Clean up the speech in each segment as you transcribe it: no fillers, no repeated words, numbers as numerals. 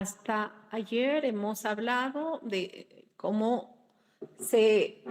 Hasta ayer hemos hablado de cómo se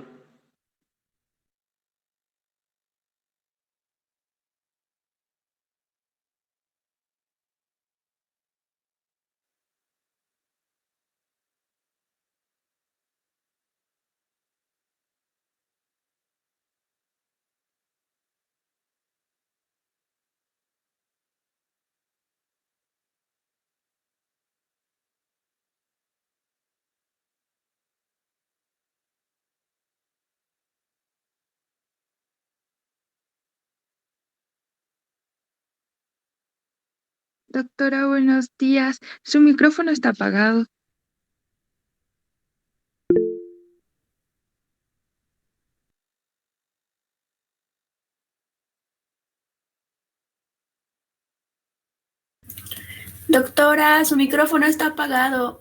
Doctora, buenos días. Su micrófono está apagado. Doctora, su micrófono está apagado.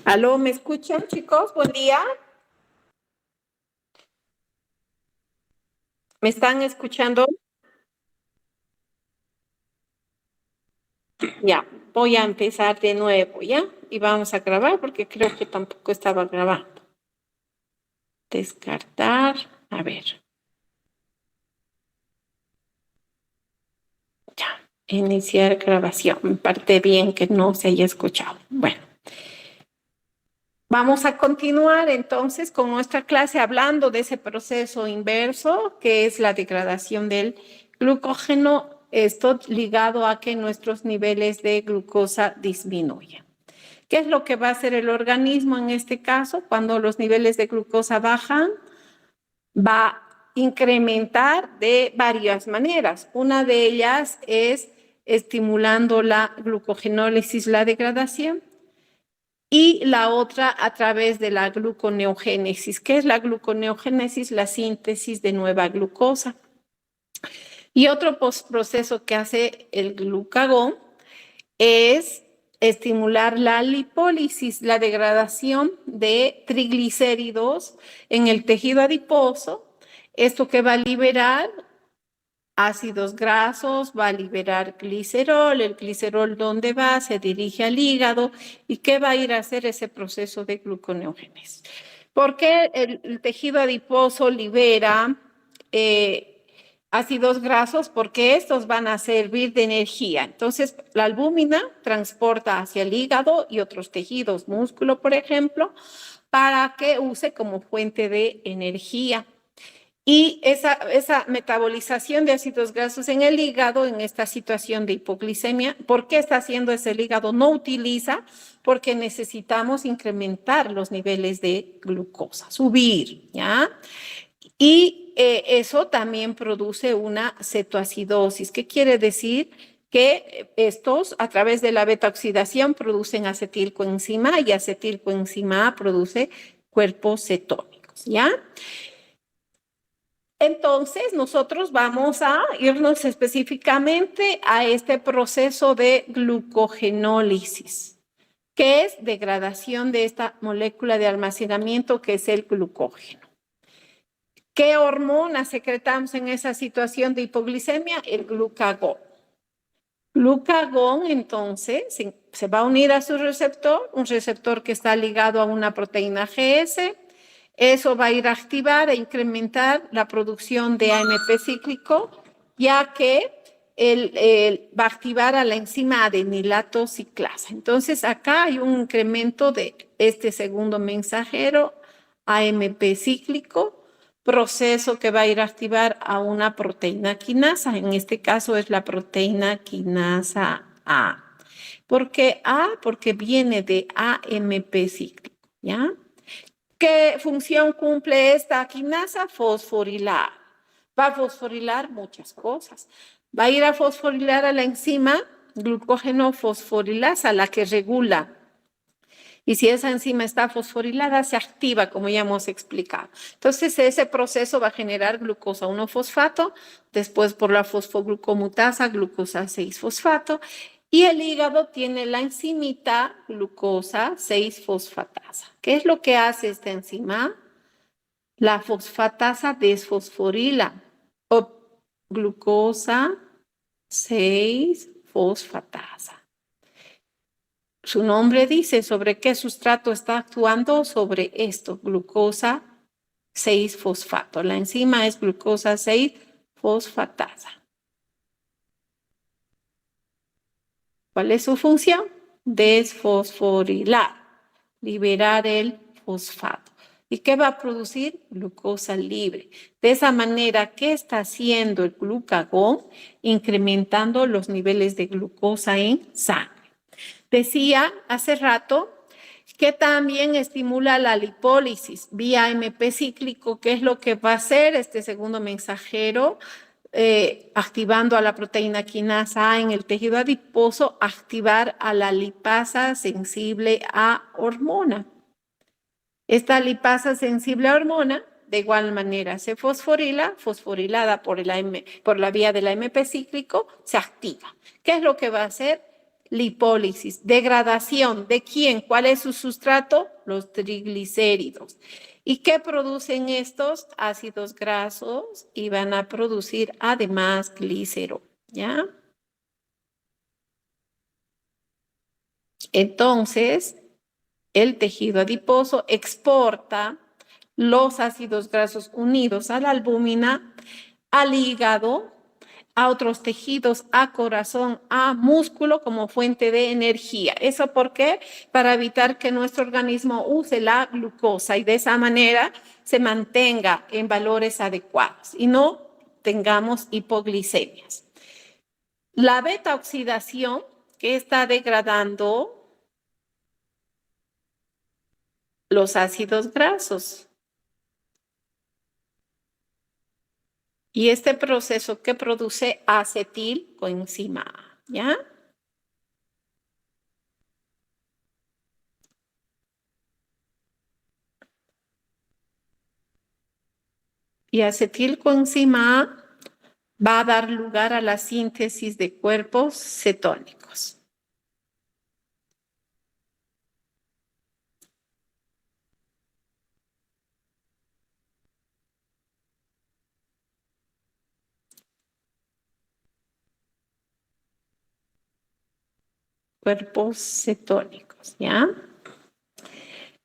¿Aló, me escuchan, chicos? Buen día. ¿Me están escuchando? Ya, voy a empezar de nuevo, ¿ya? Y vamos a grabar porque creo que tampoco estaba grabando. Descartar, a ver. Ya, iniciar grabación. Me parece bien que no se haya escuchado. Bueno. Vamos a continuar entonces con nuestra clase hablando de ese proceso inverso que es la degradación del glucógeno, esto ligado a que nuestros niveles de glucosa disminuyan. ¿Qué es lo que va a hacer el organismo en este caso? Cuando los niveles de glucosa bajan, va a incrementar de varias maneras. Una de ellas es estimulando la glucogenólisis, la degradación. Y la otra a través de la gluconeogénesis. ¿Qué es la gluconeogénesis? La síntesis de nueva glucosa. Y otro proceso que hace el glucagón es estimular la lipólisis, la degradación de triglicéridos en el tejido adiposo. Esto que va a liberar ácidos grasos, va a liberar glicerol. El glicerol, ¿dónde va? Se dirige al hígado. ¿Y qué va a ir a hacer ese proceso de gluconeogénesis? ¿Por qué el tejido adiposo libera ácidos grasos? Porque estos van a servir de energía. Entonces, la albúmina transporta hacia el hígado y otros tejidos, músculo, por ejemplo, para que use como fuente de energía. Y esa metabolización de ácidos grasos en el hígado, en esta situación de hipoglicemia, ¿por qué está haciendo eso el hígado? No utiliza porque necesitamos incrementar los niveles de glucosa, subir, ¿ya? Y eso también produce una cetoacidosis. ¿Qué quiere decir? Que estos, a través de la beta-oxidación, producen acetilcoenzima y acetilcoenzima A produce cuerpos cetónicos, ¿ya? Entonces, nosotros vamos a irnos específicamente a este proceso de glucogenólisis, que es degradación de esta molécula de almacenamiento que es el glucógeno. ¿Qué hormona secretamos en esa situación de hipoglicemia? El glucagón. Glucagón, entonces, se va a unir a su receptor, un receptor que está ligado a una proteína GS. Eso va a ir a activar e incrementar la producción de AMP cíclico, ya que va a activar a la enzima adenilato ciclasa. Entonces, acá hay un incremento de este segundo mensajero, AMP cíclico, proceso que va a ir a activar a una proteína quinasa. En este caso es la proteína quinasa A. ¿Por qué A? Porque viene de AMP cíclico, ¿ya? ¿Qué función cumple esta quinasa? Fosforilar. Va a fosforilar muchas cosas. Va a ir a fosforilar a la enzima glucógeno fosforilasa, la que regula. Y si esa enzima está fosforilada, se activa, como ya hemos explicado. Entonces, ese proceso va a generar glucosa 1-fosfato, después por la fosfoglucomutasa, glucosa 6-fosfato, y el hígado tiene la enzimita glucosa 6-fosfatasa. ¿Qué es lo que hace esta enzima? La fosfatasa desfosforila, o glucosa 6-fosfatasa. Su nombre dice sobre qué sustrato está actuando, sobre esto, glucosa 6-fosfato. La enzima es glucosa 6-fosfatasa. ¿Cuál es su función? Desfosforilar, liberar el fosfato. ¿Y qué va a producir? Glucosa libre. De esa manera, ¿qué está haciendo el glucagón? Incrementando los niveles de glucosa en sangre. Decía hace rato que también estimula la lipólisis vía AMP cíclico. ¿Qué es lo que va a hacer este segundo mensajero? Activando a la proteína quinasa A en el tejido adiposo, activar a la lipasa sensible a hormona. Esta lipasa sensible a hormona, de igual manera, se fosforila, fosforilada por la vía del AMP cíclico, se activa. ¿Qué es lo que va a hacer? Lipólisis, degradación. ¿De quién? ¿Cuál es su sustrato? Los triglicéridos. ¿Y qué producen estos? Ácidos grasos, y van a producir además glicerol, ¿ya? Entonces, el tejido adiposo exporta los ácidos grasos unidos a la albúmina, al hígado, a otros tejidos, a corazón, a músculo como fuente de energía. ¿Eso por qué? Para evitar que nuestro organismo use la glucosa y de esa manera se mantenga en valores adecuados y no tengamos hipoglicemias. La beta oxidación, que está degradando los ácidos grasos. Y este proceso que produce acetilcoenzima A, ¿ya? Y acetilcoenzima A va a dar lugar a la síntesis de cuerpos cetónicos. Cuerpos cetónicos, ¿ya?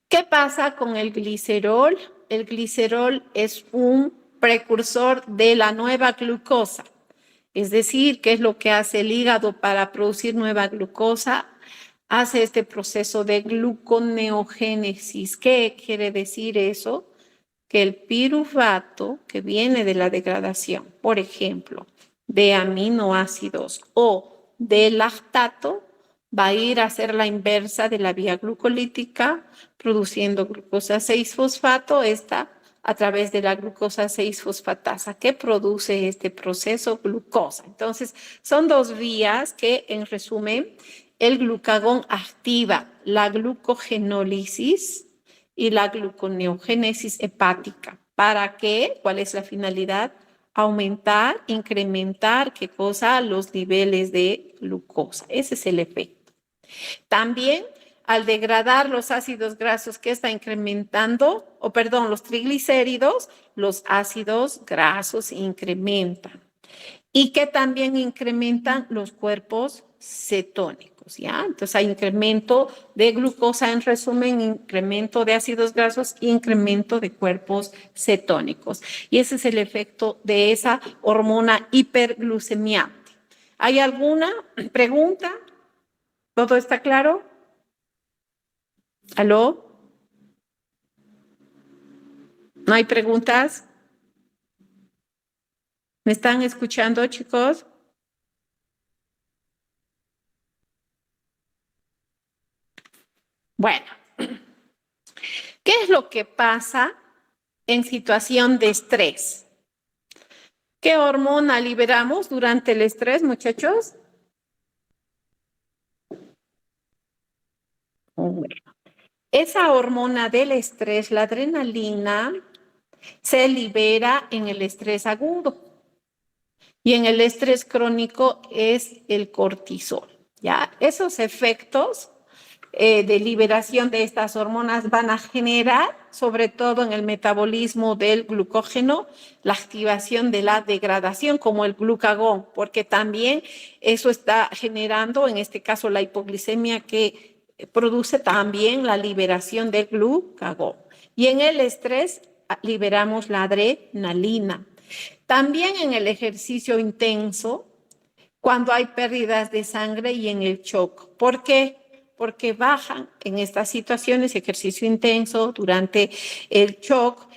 ¿Qué pasa con el glicerol? El glicerol es un precursor de la nueva glucosa. Es decir, ¿qué es lo que hace el hígado para producir nueva glucosa? Hace este proceso de gluconeogénesis. ¿Qué quiere decir eso? Que el piruvato que viene de la degradación, por ejemplo, de aminoácidos o de lactato, va a ir a hacer la inversa de la vía glucolítica, produciendo glucosa 6-fosfato, esta a través de la glucosa 6-fosfatasa, que produce este proceso glucosa. Entonces, son dos vías que, en resumen, el glucagón activa la glucogenólisis y la gluconeogénesis hepática. ¿Para qué? ¿Cuál es la finalidad? Aumentar, incrementar, ¿qué cosa? Los niveles de glucosa. Ese es el efecto. También, al degradar los ácidos grasos, ¿qué está incrementando? Los triglicéridos, los ácidos grasos incrementan. Y que también incrementan los cuerpos cetónicos, ¿ya? Entonces hay incremento de glucosa, en resumen, incremento de ácidos grasos, incremento de cuerpos cetónicos. Y ese es el efecto de esa hormona hiperglucemiante. ¿Hay alguna pregunta? ¿Todo está claro? ¿Aló? ¿No hay preguntas? ¿Me están escuchando, chicos? Bueno, ¿qué es lo que pasa en situación de estrés? ¿Qué hormona liberamos durante el estrés, muchachos? Bueno, esa hormona del estrés, la adrenalina, se libera en el estrés agudo. Y en el estrés crónico es el cortisol, ¿ya? Esos efectos de liberación de estas hormonas van a generar, sobre todo en el metabolismo del glucógeno, la activación de la degradación como el glucagón, porque también eso está generando, en este caso, la hipoglicemia que produce también la liberación del glucagón. Y en el estrés liberamos la adrenalina. También en el ejercicio intenso, cuando hay pérdidas de sangre y en el shock. ¿Por qué? Porque bajan en estas situaciones, ejercicio intenso, durante el shock,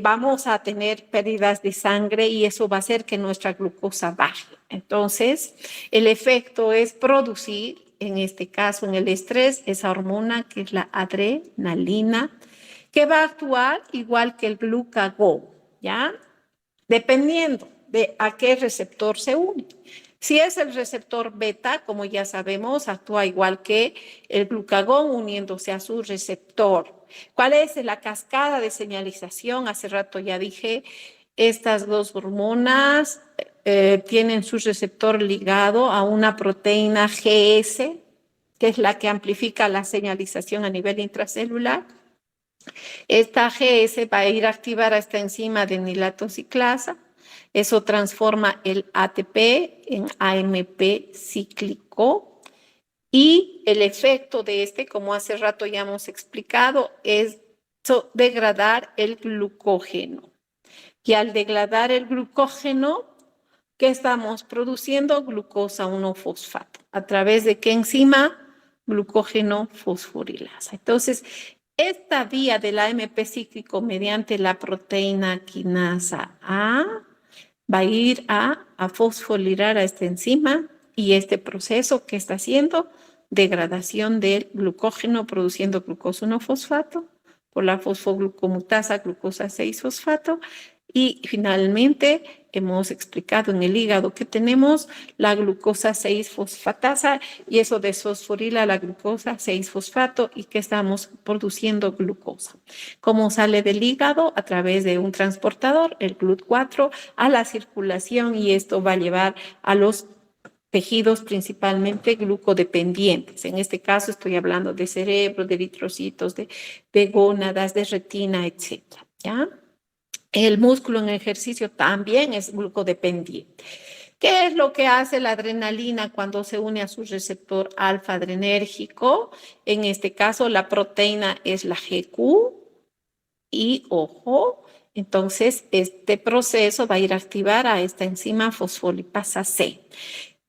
vamos a tener pérdidas de sangre y eso va a hacer que nuestra glucosa baje. Entonces, el efecto es producir, en este caso, en el estrés, esa hormona que es la adrenalina, que va a actuar igual que el glucagón, ¿ya? Dependiendo de a qué receptor se une. Si es el receptor beta, como ya sabemos, actúa igual que el glucagón uniéndose a su receptor. ¿Cuál es la cascada de señalización? Hace rato ya dije, estas dos hormonas tienen su receptor ligado a una proteína GS, que es la que amplifica la señalización a nivel intracelular. Esta GS va a ir a activar a esta enzima de nilatociclasa. Eso transforma el ATP en AMP cíclico. Y el efecto de este, como hace rato ya hemos explicado, es degradar el glucógeno. Y al degradar el glucógeno, ¿qué estamos produciendo? Glucosa 1-fosfato. ¿A través de qué enzima? Glucógeno fosforilasa. Entonces, esta vía del AMP cíclico mediante la proteína quinasa A va a ir a fosforilar a esta enzima y este proceso que está haciendo degradación del glucógeno produciendo glucosa 1-fosfato por la fosfoglucomutasa glucosa 6-fosfato y finalmente hemos explicado en el hígado que tenemos la glucosa 6-fosfatasa y eso desfosforila la glucosa 6-fosfato y que estamos produciendo glucosa. ¿Cómo sale del hígado? A través de un transportador, el GLUT4, a la circulación y esto va a llevar a los tejidos principalmente glucodependientes. En este caso estoy hablando de cerebro, de eritrocitos, de gónadas, de retina, etcétera, ¿ya? El músculo en ejercicio también es glucodependiente. ¿Qué es lo que hace la adrenalina cuando se une a su receptor alfa adrenérgico? En este caso, la proteína es la GQ y, ojo, entonces este proceso va a ir a activar a esta enzima fosfolipasa C.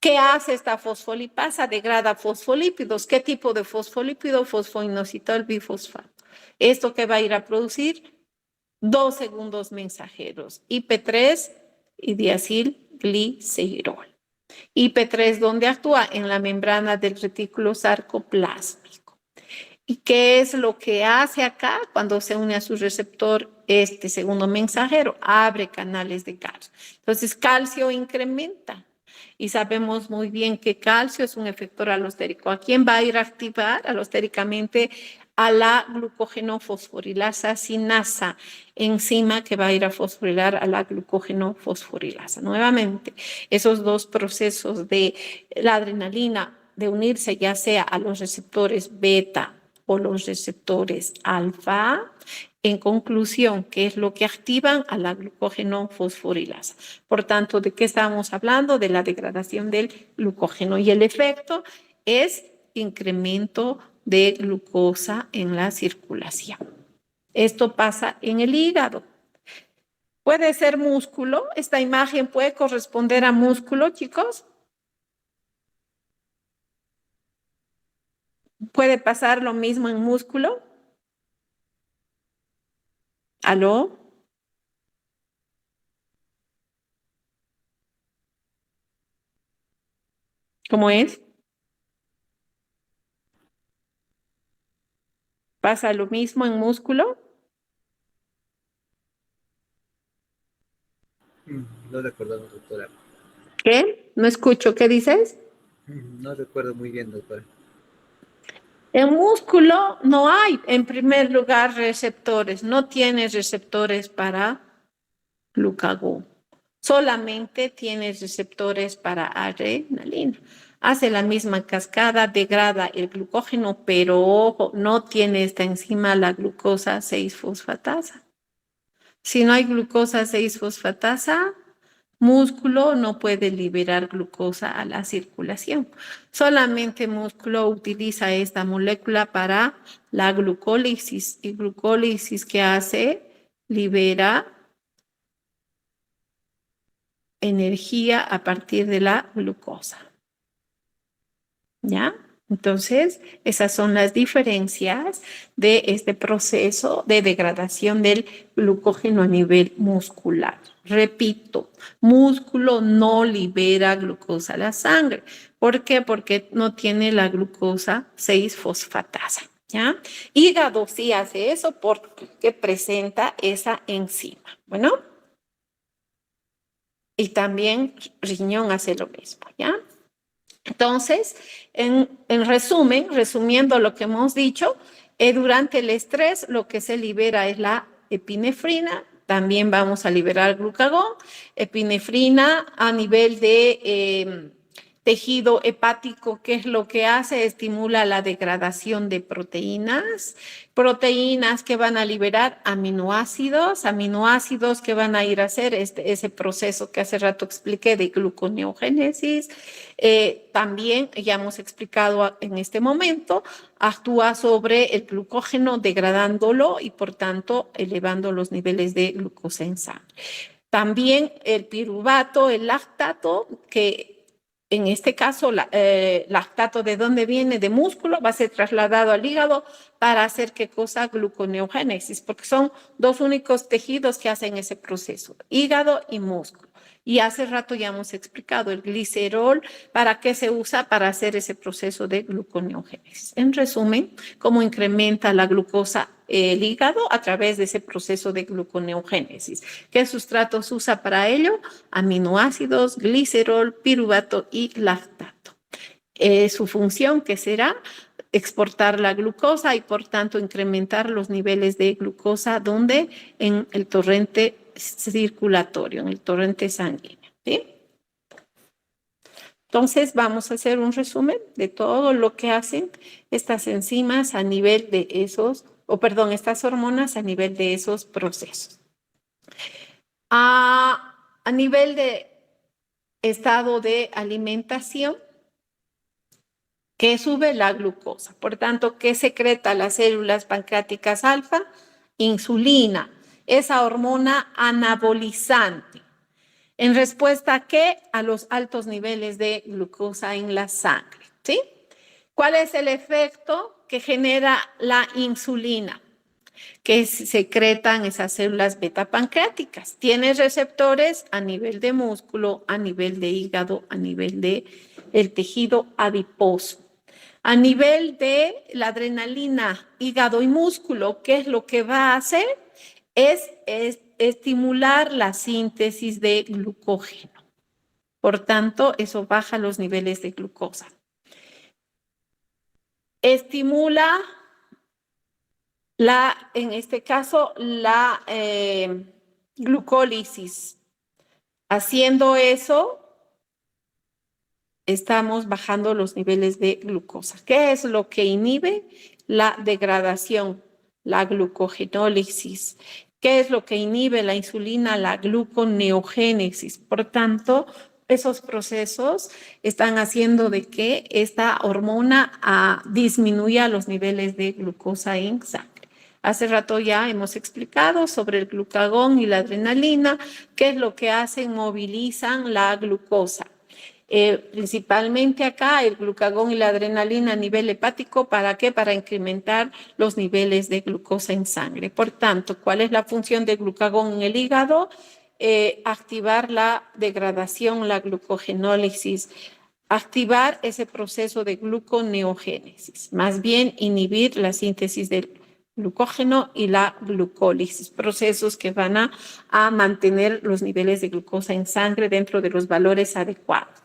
¿Qué hace esta fosfolipasa? Degrada fosfolípidos. ¿Qué tipo de fosfolípido? Fosfoinositol bifosfato. ¿Esto qué va a ir a producir? 2 segundos mensajeros, IP3 y diacilglicerol. IP3, ¿dónde actúa? En la membrana del retículo sarcoplásmico. ¿Y qué es lo que hace acá cuando se une a su receptor este segundo mensajero? Abre canales de calcio. Entonces, calcio incrementa. Y sabemos muy bien que calcio es un efector alostérico. ¿A quién va a ir a activar alostéricamente? a la glucógeno fosforilasa sinasa, enzima que va a ir a fosforilar a la glucógeno fosforilasa. Nuevamente, esos dos procesos de la adrenalina de unirse ya sea a los receptores beta o los receptores alfa, en conclusión, ¿qué es lo que activan a la glucógeno fosforilasa? Por tanto, ¿de qué estamos hablando? De la degradación del glucógeno y el efecto es incremento de glucosa en la circulación. Esto pasa en el hígado. Puede ser músculo. Esta imagen puede corresponder a músculo, chicos. Puede pasar lo mismo en músculo. ¿Aló? ¿Cómo es? ¿Pasa lo mismo en músculo? No recuerdo, doctora. ¿Qué? No escucho. ¿Qué dices? No recuerdo muy bien, doctora. En músculo no hay, en primer lugar, receptores. No tienes receptores para glucagón. Solamente tienes receptores para adrenalina. Hace la misma cascada, degrada el glucógeno, pero ojo, no tiene esta enzima la glucosa 6-fosfatasa. Si no hay glucosa 6-fosfatasa, músculo no puede liberar glucosa a la circulación. Solamente músculo utiliza esta molécula para la glucólisis. Y glucólisis, ¿qué hace? Libera energía a partir de la glucosa. ¿Ya? Entonces, esas son las diferencias de este proceso de degradación del glucógeno a nivel muscular. Repito, músculo no libera glucosa a la sangre. ¿Por qué? Porque no tiene la glucosa 6-fosfatasa. ¿Ya? Hígado sí hace eso porque presenta esa enzima. Bueno, y también riñón hace lo mismo, ¿ya? Entonces, en resumen, resumiendo lo que hemos dicho, durante el estrés lo que se libera es la epinefrina, también vamos a liberar glucagón, epinefrina a nivel de tejido hepático, ¿qué es lo que hace? Estimula la degradación de proteínas, proteínas que van a liberar aminoácidos que van a ir a hacer ese proceso que hace rato expliqué de gluconeogénesis. También, ya hemos explicado en este momento, actúa sobre el glucógeno degradándolo y por tanto elevando los niveles de glucosa en sangre. También el piruvato, el lactato, que en este caso, lactato, ¿de dónde viene? De músculo, va a ser trasladado al hígado para hacer qué cosa, gluconeogénesis, porque son dos únicos tejidos que hacen ese proceso, hígado y músculo. Y hace rato ya hemos explicado el glicerol, ¿para qué se usa? Para hacer ese proceso de gluconeogénesis. En resumen, cómo incrementa la glucosa el hígado a través de ese proceso de gluconeogénesis. ¿Qué sustratos usa para ello? Aminoácidos, glicerol, piruvato y lactato. Su función, ¿qué será? Exportar la glucosa y por tanto incrementar los niveles de glucosa, ¿dónde? En el torrente circulatorio, en el torrente sanguíneo, ¿sí? Entonces vamos a hacer un resumen de todo lo que hacen estas enzimas a nivel de esos, estas hormonas a nivel de esos procesos. A nivel de estado de alimentación, que sube la glucosa. Por tanto, ¿qué secreta las células pancreáticas alfa? Insulina, esa hormona anabolizante. ¿En respuesta a qué? A los altos niveles de glucosa en la sangre, ¿sí? ¿Cuál es el efecto que genera la insulina? Que secretan esas células beta pancreáticas. Tiene receptores a nivel de músculo, a nivel de hígado, a nivel de el tejido adiposo. A nivel de la adrenalina, hígado y músculo, ¿qué es lo que va a hacer? Es estimular la síntesis de glucógeno. Por tanto, eso baja los niveles de glucosa. Estimula en este caso, la glucólisis. Haciendo eso, estamos bajando los niveles de glucosa. ¿Qué es lo que inhibe? La degradación, la glucogenólisis. ¿Qué es lo que inhibe la insulina? La gluconeogénesis. Por tanto, esos procesos están haciendo de que esta hormona disminuya los niveles de glucosa en sangre. Hace rato ya hemos explicado sobre el glucagón y la adrenalina, qué es lo que hacen, movilizan la glucosa. Principalmente acá el glucagón y la adrenalina a nivel hepático, ¿para qué? Para incrementar los niveles de glucosa en sangre. Por tanto, ¿cuál es la función del glucagón en el hígado? Activar la degradación, la glucogenólisis, activar ese proceso de gluconeogénesis, más bien inhibir la síntesis del glucógeno y la glucólisis, procesos que van a mantener los niveles de glucosa en sangre dentro de los valores adecuados.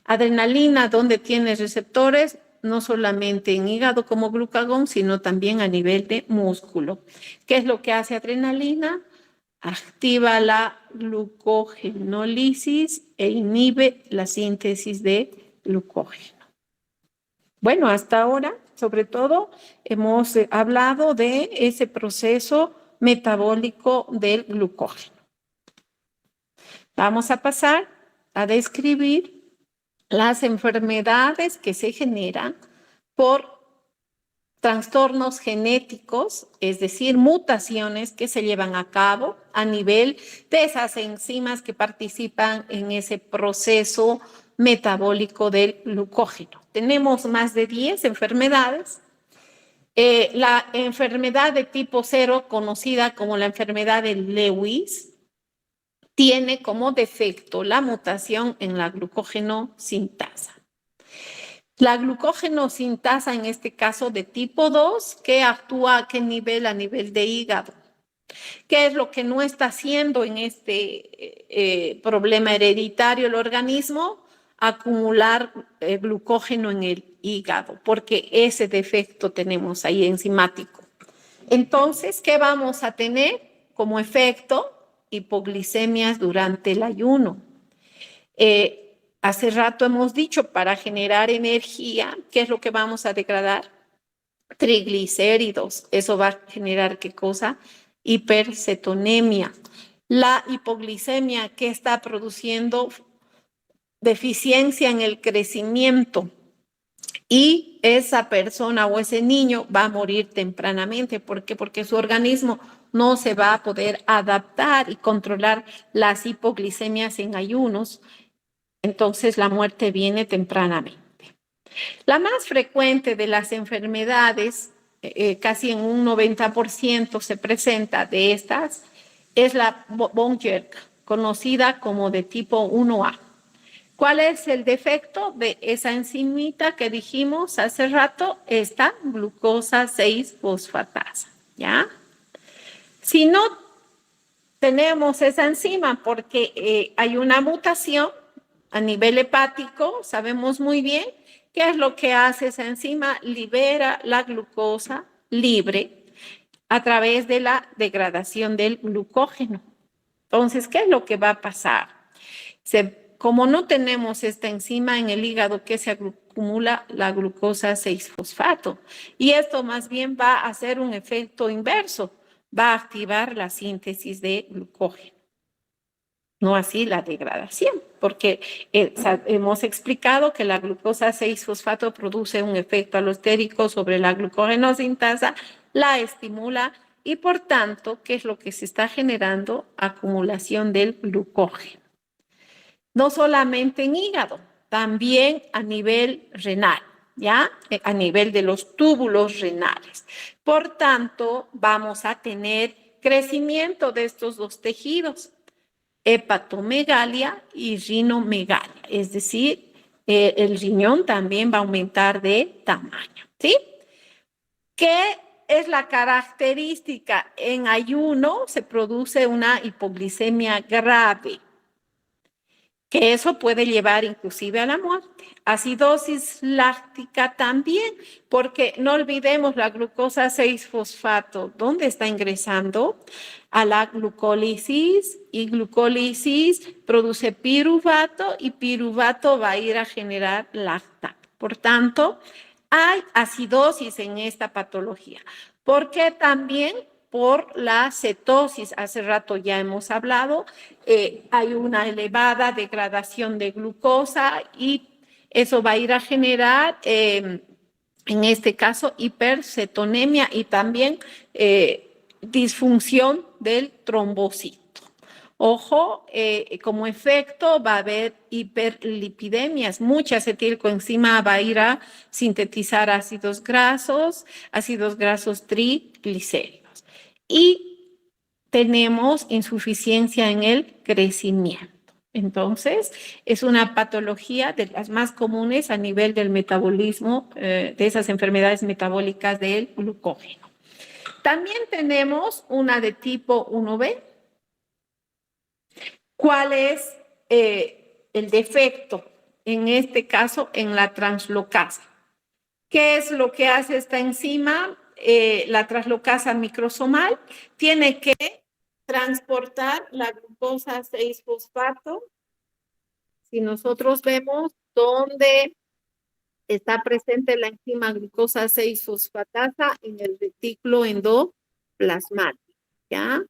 Adrenalina, donde tiene receptores, no solamente en hígado como glucagón, sino también a nivel de músculo. ¿Qué es lo que hace adrenalina? Activa la glucogenólisis e inhibe la síntesis de glucógeno. Bueno, hasta ahora, sobre todo, hemos hablado de ese proceso metabólico del glucógeno. Vamos a pasar a describir las enfermedades que se generan por trastornos genéticos, es decir, mutaciones que se llevan a cabo a nivel de esas enzimas que participan en ese proceso metabólico del glucógeno. Tenemos más de 10 enfermedades. La enfermedad de tipo 0, conocida como la enfermedad de Lewis, tiene como defecto la mutación en la glucógeno sintasa. La glucógeno sintasa, en este caso de tipo 2, que actúa a qué nivel? A nivel de hígado. ¿Qué es lo que no está haciendo en este problema hereditario el organismo? Acumular glucógeno en el hígado, porque ese defecto tenemos ahí enzimático. Entonces, ¿qué vamos a tener como efecto? Hipoglicemias durante el ayuno. Hace rato hemos dicho, para generar energía, ¿qué es lo que vamos a degradar? Triglicéridos. Eso va a generar, ¿qué cosa? Hipercetonemia. La hipoglicemia, ¿qué está produciendo? Deficiencia en el crecimiento. Y esa persona o ese niño va a morir tempranamente. ¿Por qué? Porque su organismo no se va a poder adaptar y controlar las hipoglicemias en ayunos. Entonces la muerte viene tempranamente. La más frecuente de las enfermedades, casi en un 90% se presenta de estas, es la von Wieck, conocida como de tipo 1A. ¿Cuál es el defecto de esa enzimita que dijimos hace rato? Esta glucosa 6-fosfatasa, ¿ya? Si no tenemos esa enzima porque hay una mutación a nivel hepático, sabemos muy bien qué es lo que hace esa enzima, libera la glucosa libre a través de la degradación del glucógeno. Entonces, ¿qué es lo que va a pasar? Como no tenemos esta enzima en el hígado, que se acumula la glucosa 6-fosfato, y esto más bien va a hacer un efecto inverso, va a activar la síntesis de glucógeno, no así la degradación, porque hemos explicado que la glucosa 6-fosfato produce un efecto alostérico sobre la glucógeno sintasa, la estimula y por tanto, ¿qué es lo que se está generando? Acumulación del glucógeno. No solamente en hígado, también a nivel renal, ¿ya? A nivel de los túbulos renales. Por tanto, vamos a tener crecimiento de estos dos tejidos, hepatomegalia y rinomegalia, es decir, el riñón también va a aumentar de tamaño, ¿sí? ¿Qué es la característica? En ayuno se produce una hipoglicemia grave, que eso puede llevar inclusive a la muerte. Acidosis láctica también, porque no olvidemos la glucosa 6-fosfato. ¿Dónde está ingresando? A la glucólisis, y glucólisis produce piruvato y piruvato va a ir a generar lactato. Por tanto, hay acidosis en esta patología. ¿Por qué también? Por la cetosis, hace rato ya hemos hablado, hay una elevada degradación de glucosa y eso va a ir a generar, en este caso, hipercetonemia y también disfunción del trombocito. Ojo, como efecto va a haber hiperlipidemias. Mucha acetilcoenzima va a ir a sintetizar ácidos grasos triglicéridos. Y tenemos insuficiencia en el crecimiento. Entonces, es una patología de las más comunes a nivel del metabolismo, de esas enfermedades metabólicas del glucógeno. También tenemos una de tipo 1B. ¿Cuál es el defecto? En este caso, en la translocasa. ¿Qué es lo que hace esta enzima? La translocasa microsomal tiene que transportar la glucosa 6-fosfato. Si nosotros vemos dónde está presente la enzima glucosa 6-fosfatasa en el retículo endoplasmático, ¿ya?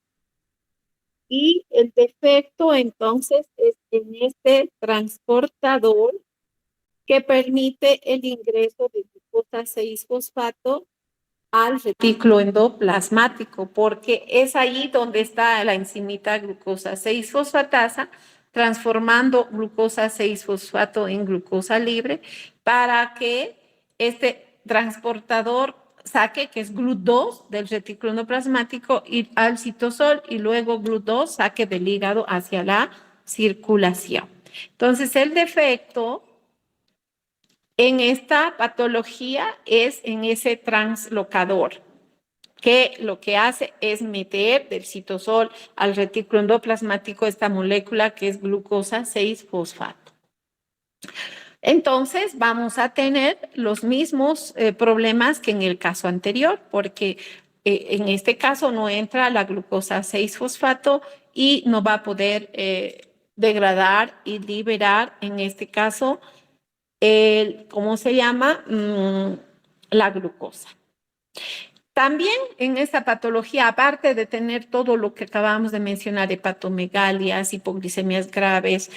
Y el defecto entonces es en este transportador que permite el ingreso de glucosa 6-fosfato al retículo endoplasmático, porque es ahí donde está la enzimita glucosa 6-fosfatasa, transformando glucosa 6-fosfato en glucosa libre para que este transportador saque, que es GLUT2 del retículo endoplasmático, y al citosol, y luego GLUT2 saque del hígado hacia la circulación. Entonces, el defecto en esta patología es en ese translocador, que lo que hace es meter del citosol al retículo endoplasmático esta molécula que es glucosa 6-fosfato. Entonces, vamos a tener los mismos problemas que en el caso anterior, porque en este caso no entra la glucosa 6-fosfato y no va a poder degradar y liberar, en este caso, ¿cómo se llama? La glucosa. También en esta patología, aparte de tener todo lo que acabamos de mencionar, hepatomegalias, hipoglicemias graves,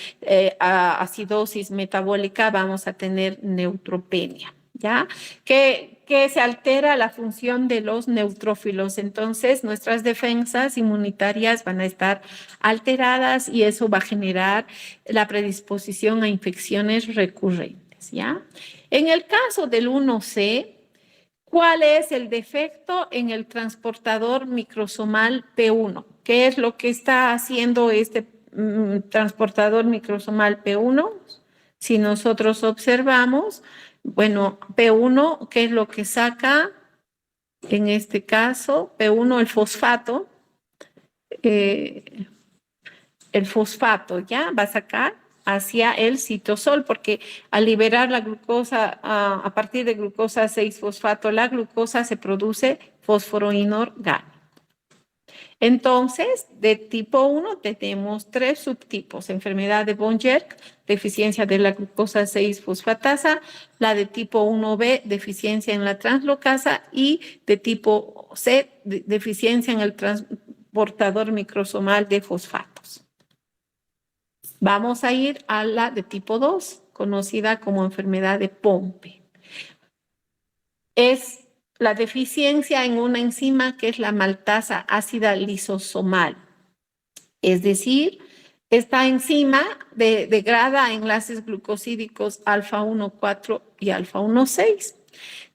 acidosis metabólica, vamos a tener neutropenia, ¿ya? Que se altera la función de los neutrófilos. Entonces, nuestras defensas inmunitarias van a estar alteradas y eso va a generar la predisposición a infecciones recurrentes, ¿ya? En el caso del 1C, ¿cuál es el defecto en el transportador microsomal P1? ¿Qué es lo que está haciendo este transportador microsomal P1? Si nosotros observamos, bueno, P1, ¿qué es lo que saca? En este caso, P1, el fosfato, ¿ya? Va a sacar hacia el citosol, porque al liberar la glucosa, a partir de glucosa 6-fosfato, la glucosa se produce fósforo inorgánico. Entonces, de tipo 1 tenemos 3 subtipos: enfermedad de von Gerk, deficiencia de la glucosa 6-fosfatasa, la de tipo 1B, deficiencia en la translocasa, y de tipo C, deficiencia en el transportador microsomal de fosfatos. Vamos a ir a la de tipo 2, conocida como enfermedad de Pompe. Es la deficiencia en una enzima que es la maltasa ácida lisosomal. Es decir, esta enzima degrada enlaces glucosídicos alfa-1, 4 y alfa-1, 6.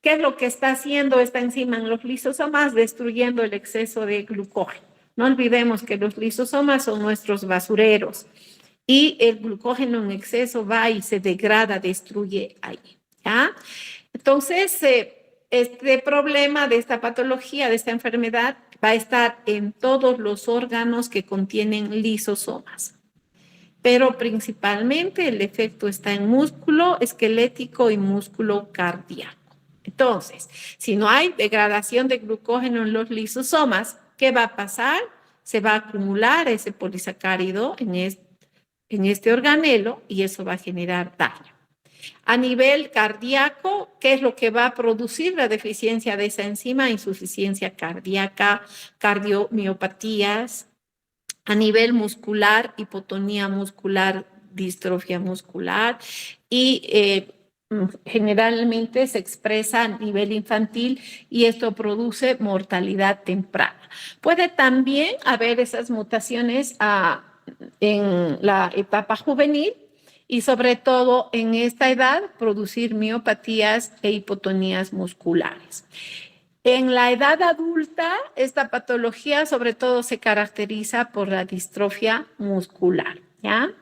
¿Qué es lo que está haciendo esta enzima en los lisosomas? Destruyendo el exceso de glucógeno. No olvidemos que los lisosomas son nuestros basureros. Y el glucógeno en exceso va y se degrada, destruye ahí, ¿ya? Entonces, este problema de esta patología, de esta enfermedad, va a estar en todos los órganos que contienen lisosomas. pero principalmente el efecto está en músculo esquelético y músculo cardíaco. Entonces, si no hay degradación de glucógeno en los lisosomas, ¿qué va a pasar? Se va a acumular ese polisacárido en este organelo y eso va a generar daño. A nivel cardíaco, ¿qué es lo que va a producir la deficiencia de esa enzima? Insuficiencia cardíaca, cardiomiopatías. A nivel muscular, hipotonía muscular, distrofia muscular y generalmente se expresa a nivel infantil y esto produce mortalidad temprana. Puede también haber esas mutaciones en la etapa juvenil y sobre todo en esta edad producir miopatías e hipotonías musculares. En la edad adulta, esta patología sobre todo se caracteriza por la distrofia muscular, ¿ya?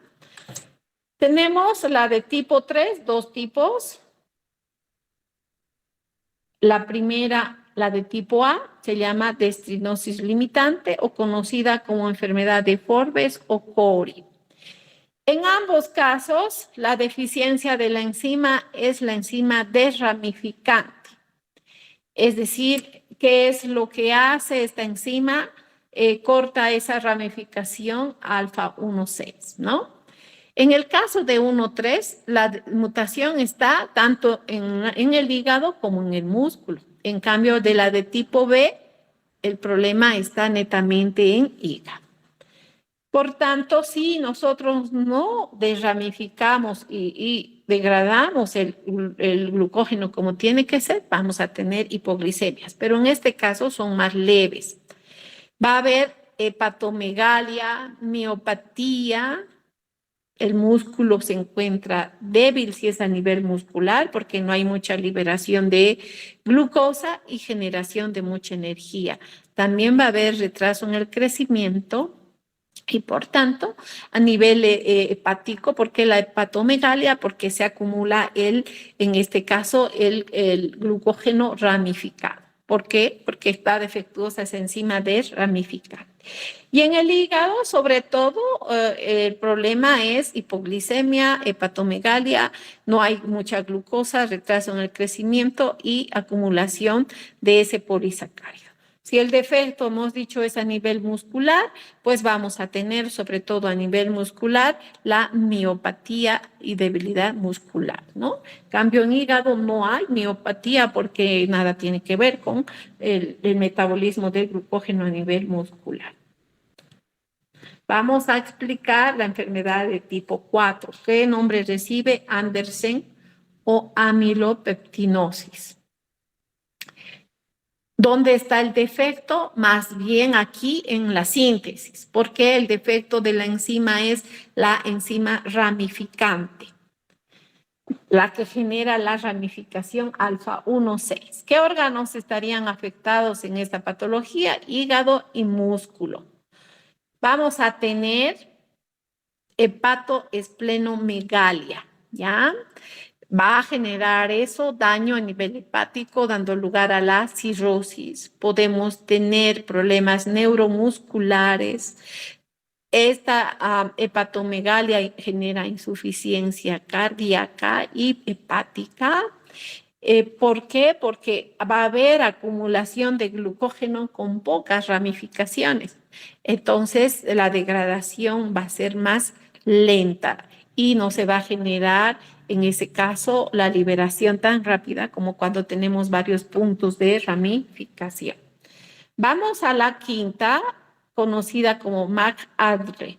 Tenemos la de tipo 3, dos tipos. La primera, la de tipo A, se llama destrinosis limitante o conocida como enfermedad de Forbes o Cori. En ambos casos, la deficiencia de la enzima es la enzima desramificante. Es decir, ¿qué es lo que hace esta enzima? Corta esa ramificación alfa 1,6, ¿no? En el caso de 1,3, la mutación está tanto en el hígado como en el músculo. En cambio, de la de tipo B, el problema está netamente en hígado. Por tanto, si nosotros no desramificamos y degradamos el glucógeno como tiene que ser, vamos a tener hipoglicemias, pero en este caso son más leves. Va a haber hepatomegalia, miopatía, el músculo se encuentra débil si es a nivel muscular porque no hay mucha liberación de glucosa y generación de mucha energía. También va a haber retraso en el crecimiento. Y por tanto, a nivel hepático, ¿por qué la hepatomegalia? Porque se acumula en este caso, el glucógeno ramificado. ¿Por qué? Porque está defectuosa esa enzima desramificante. Y en el hígado, sobre todo, el problema es hipoglicemia, hepatomegalia, no hay mucha glucosa, retraso en el crecimiento y acumulación de ese polisacárido. Si el defecto, hemos dicho, es a nivel muscular, pues vamos a tener, sobre todo a nivel muscular, la miopatía y debilidad muscular, ¿no? En cambio, en hígado no hay miopatía porque nada tiene que ver con el metabolismo del glucógeno a nivel muscular. Vamos a explicar la enfermedad de tipo 4. ¿Qué nombre recibe? Andersen o amilopeptinosis. ¿Dónde está el defecto? Más bien aquí en la síntesis, porque el defecto de la enzima es la enzima ramificante, la que genera la ramificación alfa 1,6. ¿Qué órganos estarían afectados en esta patología? Hígado y músculo. Vamos a tener hepatoesplenomegalia, ¿ya? Va a generar eso daño a nivel hepático, dando lugar a la cirrosis. Podemos tener problemas neuromusculares. Esta hepatomegalia genera insuficiencia cardíaca y hepática. ¿Por qué? Porque va a haber acumulación de glucógeno con pocas ramificaciones. Entonces, la degradación va a ser más lenta y no se va a generar en ese caso la liberación tan rápida como cuando tenemos varios puntos de ramificación. Vamos a la quinta, conocida como McAdre,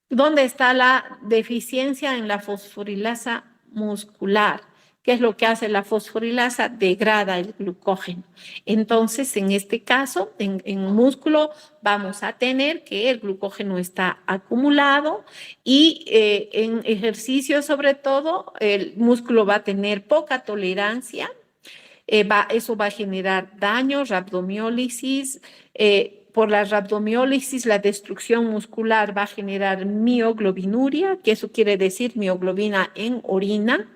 donde está la deficiencia en la fosforilasa muscular. ¿Qué es lo que hace la fosforilasa? Degrada el glucógeno. Entonces, en este caso, en músculo, vamos a tener que el glucógeno está acumulado y en ejercicio, sobre todo, el músculo va a tener poca tolerancia. Eso va a generar daño, rhabdomiólisis. Por la rhabdomiólisis, la destrucción muscular va a generar mioglobinuria, que eso quiere decir mioglobina en orina.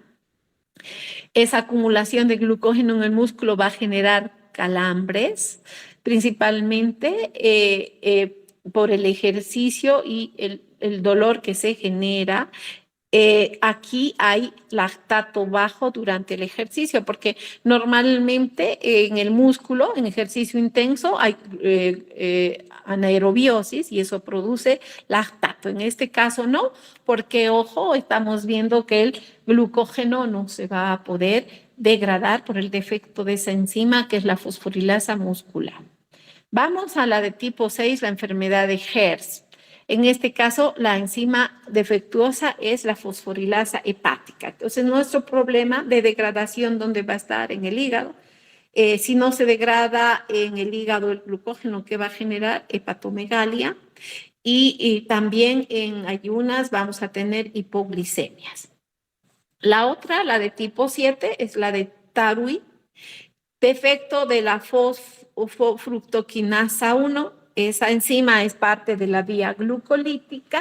Esa acumulación de glucógeno en el músculo va a generar calambres, principalmente por el ejercicio y el dolor que se genera. Aquí hay lactato bajo durante el ejercicio, porque normalmente en el músculo, en ejercicio intenso, hay anaerobiosis y eso produce lactato. En este caso no, porque, ojo, estamos viendo que el glucógeno no se va a poder degradar por el defecto de esa enzima, que es la fosforilasa muscular. Vamos a la de tipo 6, la enfermedad de Hertz. En este caso, la enzima defectuosa es la fosforilasa hepática. Entonces, nuestro problema de degradación, ¿dónde va a estar? En el hígado. Si no se degrada en el hígado el glucógeno, ¿qué va a generar? Hepatomegalia. Y también en ayunas vamos a tener hipoglicemias. La otra, la de tipo 7, es la de TARUI. Defecto de la fosfofructoquinasa 1. Esa enzima es parte de la vía glucolítica,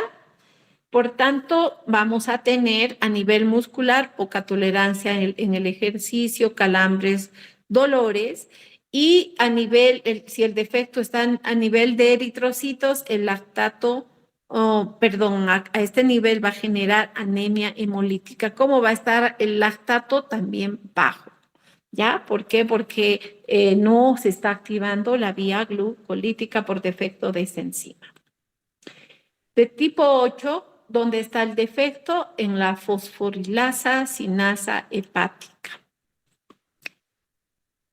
por tanto vamos a tener a nivel muscular poca tolerancia en el ejercicio, calambres, dolores, y a nivel, si el defecto está a nivel de eritrocitos, el lactato, a este nivel va a generar anemia hemolítica. ¿Cómo va a estar el lactato? También bajo. ¿Ya? ¿Por qué? Porque no se está activando la vía glucolítica por defecto de esa enzima. De tipo 8, ¿dónde está el defecto? En la fosforilasa sinasa hepática.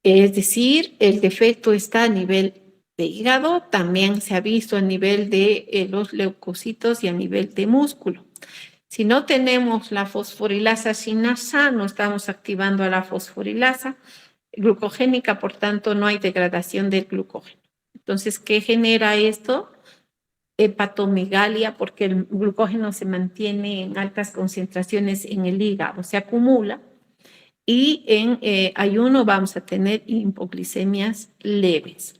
Es decir, el defecto está a nivel de hígado, también se ha visto a nivel de los leucocitos y a nivel de músculo. Si no tenemos la fosforilasa sinasa, no estamos activando a la fosforilasa glucogénica, por tanto no hay degradación del glucógeno. Entonces, ¿qué genera esto? Hepatomegalia, porque el glucógeno se mantiene en altas concentraciones en el hígado, se acumula, y en ayuno vamos a tener hipoglicemias leves.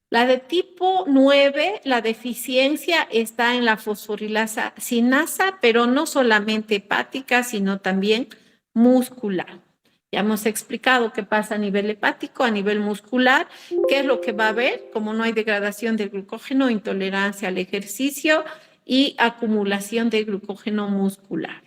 La de tipo 9, la deficiencia está en la fosforilasa sinasa, pero no solamente hepática, sino también muscular. Ya hemos explicado qué pasa a nivel hepático, a nivel muscular, qué es lo que va a haber, como no hay degradación del glucógeno, intolerancia al ejercicio y acumulación de glucógeno muscular.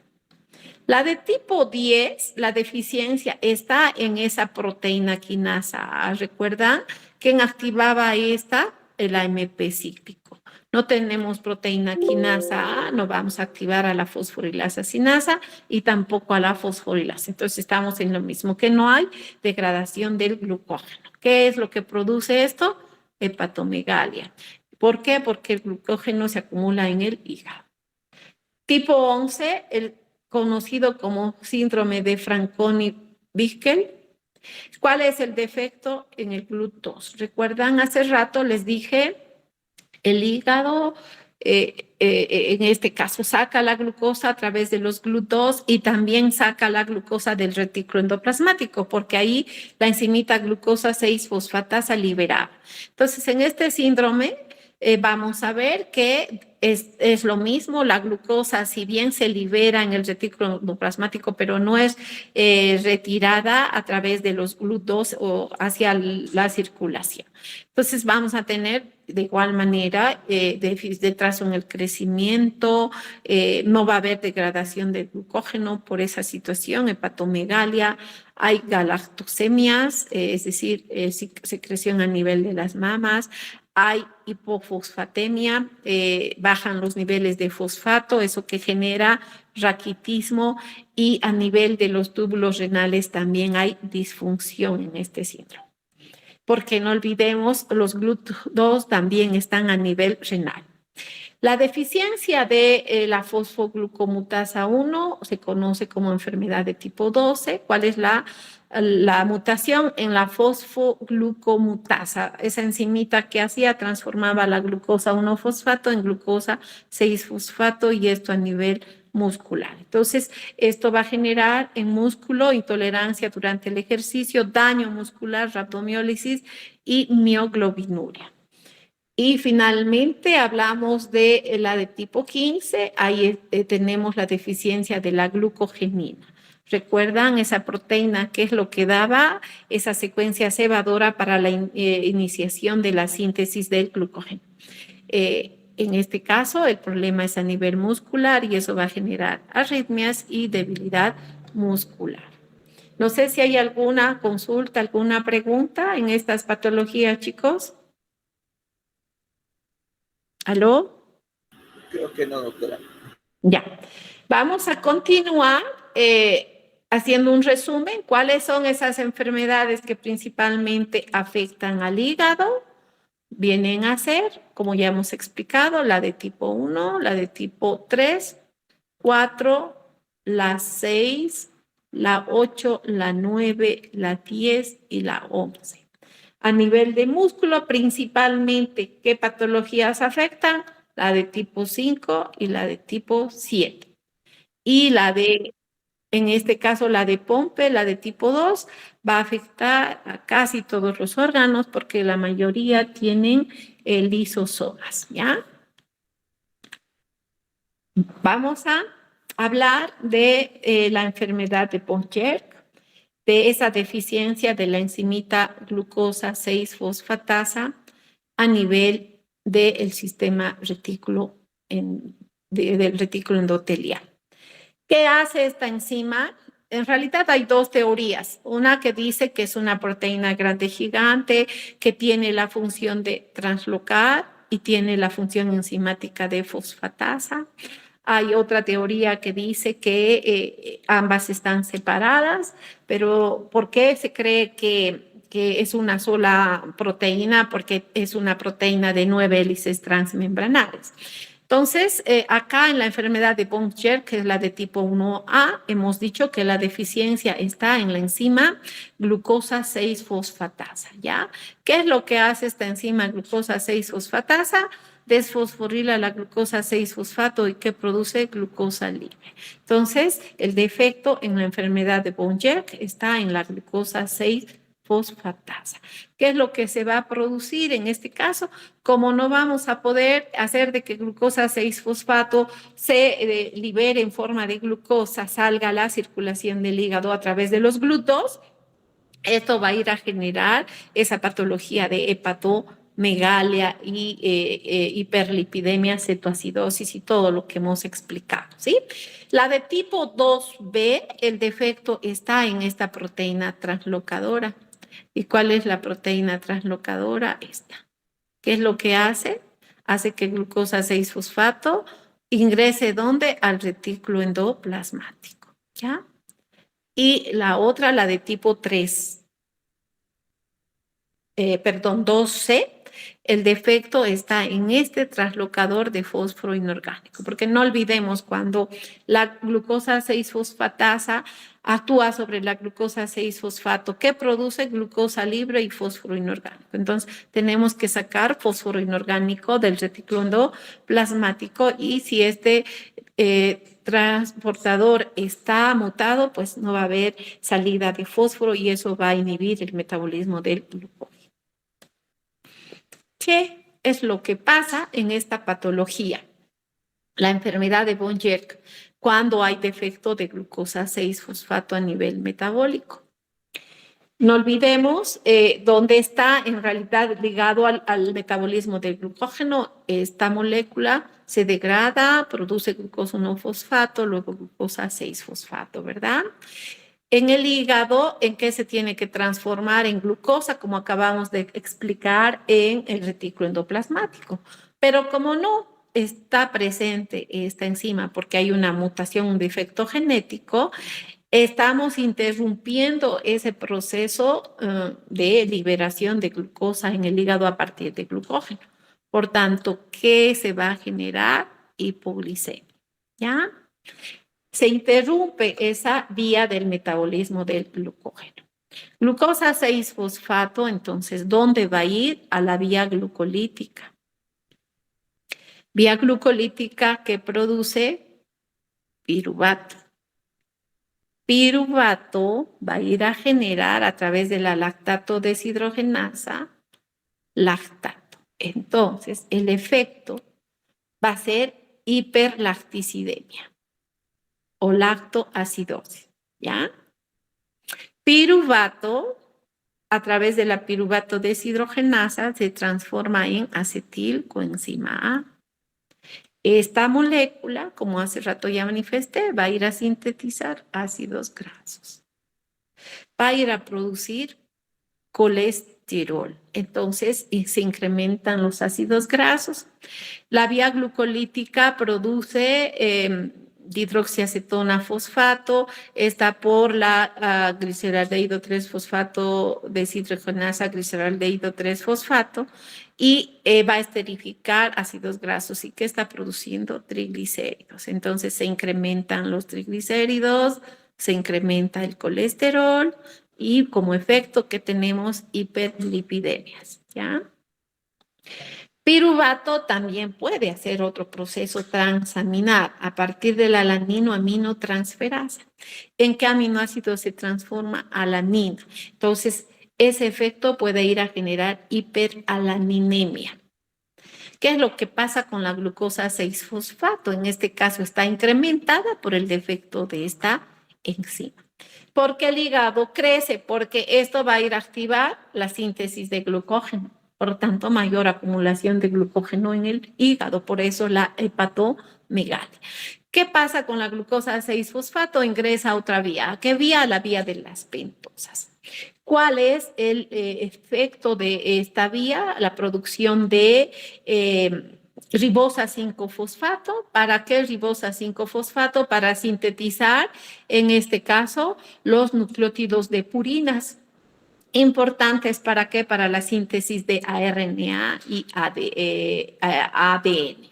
La de tipo 10, la deficiencia está en esa proteína quinasa. ¿Recuerdan? ¿Quién activaba esta? El AMP cíclico. No tenemos proteína quinasa A, no vamos a activar a la fosforilasa sinasa y tampoco a la fosforilasa. Entonces estamos en lo mismo, que no hay degradación del glucógeno. ¿Qué es lo que produce esto? Hepatomegalia. ¿Por qué? Porque el glucógeno se acumula en el hígado. Tipo 11, el conocido como síndrome de Fanconi-Bickel. ¿Cuál es el defecto? En el GLUT2. ¿Recuerdan? Hace rato les dije, el hígado, en este caso, saca la glucosa a través de los GLUT2 y también saca la glucosa del retículo endoplasmático, porque ahí la enzimita glucosa 6-fosfatasa liberada. Entonces, en este síndrome, vamos a ver que es lo mismo, la glucosa, si bien se libera en el retículo endoplasmático, pero no es retirada a través de los GLUT2 o hacia la circulación. Entonces vamos a tener de igual manera déficit de trazo en el crecimiento, no va a haber degradación del glucógeno por esa situación, hepatomegalia, hay galactosemias, es decir, secreción a nivel de las mamas, hay hipofosfatemia, bajan los niveles de fosfato, eso que genera raquitismo, y a nivel de los túbulos renales también hay disfunción en este síndrome. Porque no olvidemos, los GLUT2 también están a nivel renal. La deficiencia de la fosfoglucomutasa 1 se conoce como enfermedad de tipo 12. ¿Cuál es la mutación? En la fosfoglucomutasa, esa enzimita que hacía, transformaba la glucosa 1-fosfato en glucosa 6-fosfato, y esto a nivel muscular. Entonces, esto va a generar en músculo intolerancia durante el ejercicio, daño muscular, rhabdomiólisis y mioglobinuria. Y finalmente hablamos de la de tipo 15, ahí tenemos la deficiencia de la glucogenina. ¿Recuerdan esa proteína que es lo que daba esa secuencia cebadora para la iniciación de la síntesis del glucógeno? En este caso, el problema es a nivel muscular y eso va a generar arritmias y debilidad muscular. No sé si hay alguna consulta, alguna pregunta en estas patologías, chicos. ¿Aló? Creo que no, doctora. Ya. Vamos a continuar haciendo un resumen. ¿Cuáles son esas enfermedades que principalmente afectan al hígado? Vienen a ser, como ya hemos explicado, la de tipo 1, la de tipo 3, 4, la 6, la 8, la 9, la 10 y la 11. A nivel de músculo, principalmente, ¿qué patologías afectan? La de tipo 5 y la de tipo 7. Y la de, en este caso, la de Pompe, la de tipo 2, va a afectar a casi todos los órganos porque la mayoría tienen lisosomas, ¿ya? Vamos a hablar de la enfermedad de Boncher, de esa deficiencia de la enzimita glucosa 6-fosfatasa a nivel del sistema retículo del retículo endotelial. ¿Qué hace esta enzima? En realidad hay dos teorías. Una que dice que es una proteína grande gigante que tiene la función de translocar y tiene la función enzimática de fosfatasa. Hay otra teoría que dice que ambas están separadas, pero ¿por qué se cree que es una sola proteína? Porque es una proteína de 9 hélices transmembranares. Entonces, acá en la enfermedad de Boncher, que es la de tipo 1A, hemos dicho que la deficiencia está en la enzima glucosa 6-fosfatasa, ¿ya? ¿Qué es lo que hace esta enzima glucosa 6-fosfatasa? Desfosforila la glucosa 6-fosfato y que produce glucosa libre. Entonces, el defecto en la enfermedad de Boncher está en la glucosa 6-fosfatasa. ¿Qué es lo que se va a producir en este caso? Como no vamos a poder hacer de que glucosa 6-fosfato se libere en forma de glucosa, salga a la circulación del hígado a través de los glúteos, esto va a ir a generar esa patología de hepatomegalia y hiperlipidemia, cetoacidosis y todo lo que hemos explicado, ¿sí? La de tipo 2B, el defecto está en esta proteína translocadora. ¿Y cuál es la proteína translocadora? Esta. ¿Qué es lo que hace? Hace que glucosa 6-fosfato ingrese ¿dónde? Al retículo endoplasmático, ¿ya? Y la otra, la de tipo 3, perdón, 2C, el defecto está en este translocador de fósforo inorgánico, porque no olvidemos cuando la glucosa 6-fosfatasa actúa sobre la glucosa 6-fosfato, que produce glucosa libre y fósforo inorgánico. Entonces, tenemos que sacar fósforo inorgánico del retículo endoplasmático y si este transportador está mutado, pues no va a haber salida de fósforo y eso va a inhibir el metabolismo del glucógeno. ¿Qué es lo que pasa en esta patología? La enfermedad de Boncher, cuando hay defecto de glucosa 6-fosfato a nivel metabólico. No olvidemos dónde está en realidad ligado al metabolismo del glucógeno. Esta molécula se degrada, produce glucosa 1-fosfato, luego glucosa 6-fosfato, ¿verdad? En el hígado, ¿en qué se tiene que transformar? En glucosa, como acabamos de explicar en el retículo endoplasmático. Pero como no está presente esta enzima porque hay una mutación, un defecto genético, estamos interrumpiendo ese proceso de liberación de glucosa en el hígado a partir de glucógeno. Por tanto, ¿qué se va a generar? Hipoglicemia, ¿ya? Se interrumpe esa vía del metabolismo del glucógeno. Glucosa 6-fosfato, entonces, ¿dónde va a ir? A la vía glucolítica. Vía glucolítica que produce piruvato. Piruvato va a ir a generar a través de la lactato deshidrogenasa lactato. Entonces, el efecto va a ser hiperlacticidemia o lactoacidosis, ¿ya? Piruvato, a través de la piruvato deshidrogenasa, se transforma en acetilcoenzima A. Esta molécula, como hace rato ya manifesté, va a ir a sintetizar ácidos grasos. Va a ir a producir colesterol. Entonces, se incrementan los ácidos grasos. La vía glucolítica produce dihidroxiacetona fosfato, está por la gliceraldehído 3-fosfato deshidrogenasa gliceraldehído 3-fosfato y va a esterificar ácidos grasos y que está produciendo triglicéridos. Entonces se incrementan los triglicéridos, se incrementa el colesterol y como efecto que tenemos hiperlipidemias, ¿ya? Piruvato también puede hacer otro proceso transaminar a partir de la alanino-aminotransferasa. ¿En qué aminoácido se transforma? Alanina. Entonces, ese efecto puede ir a generar hiperalaninemia. ¿Qué es lo que pasa con la glucosa 6-fosfato? En este caso está incrementada por el defecto de esta enzima. ¿Por qué el hígado crece? Porque esto va a ir a activar la síntesis de glucógeno. Por lo tanto, mayor acumulación de glucógeno en el hígado. Por eso la hepatomegalia. ¿Qué pasa con la glucosa 6-fosfato? Ingresa a otra vía. ¿A qué vía? La vía de las pentosas. ¿Cuál es el efecto de esta vía? La producción de ribosa 5-fosfato. ¿Para qué ribosa 5-fosfato? Para sintetizar, en este caso, los nucleótidos de purinas. Importantes para qué? Para la síntesis de ARNA y ADN.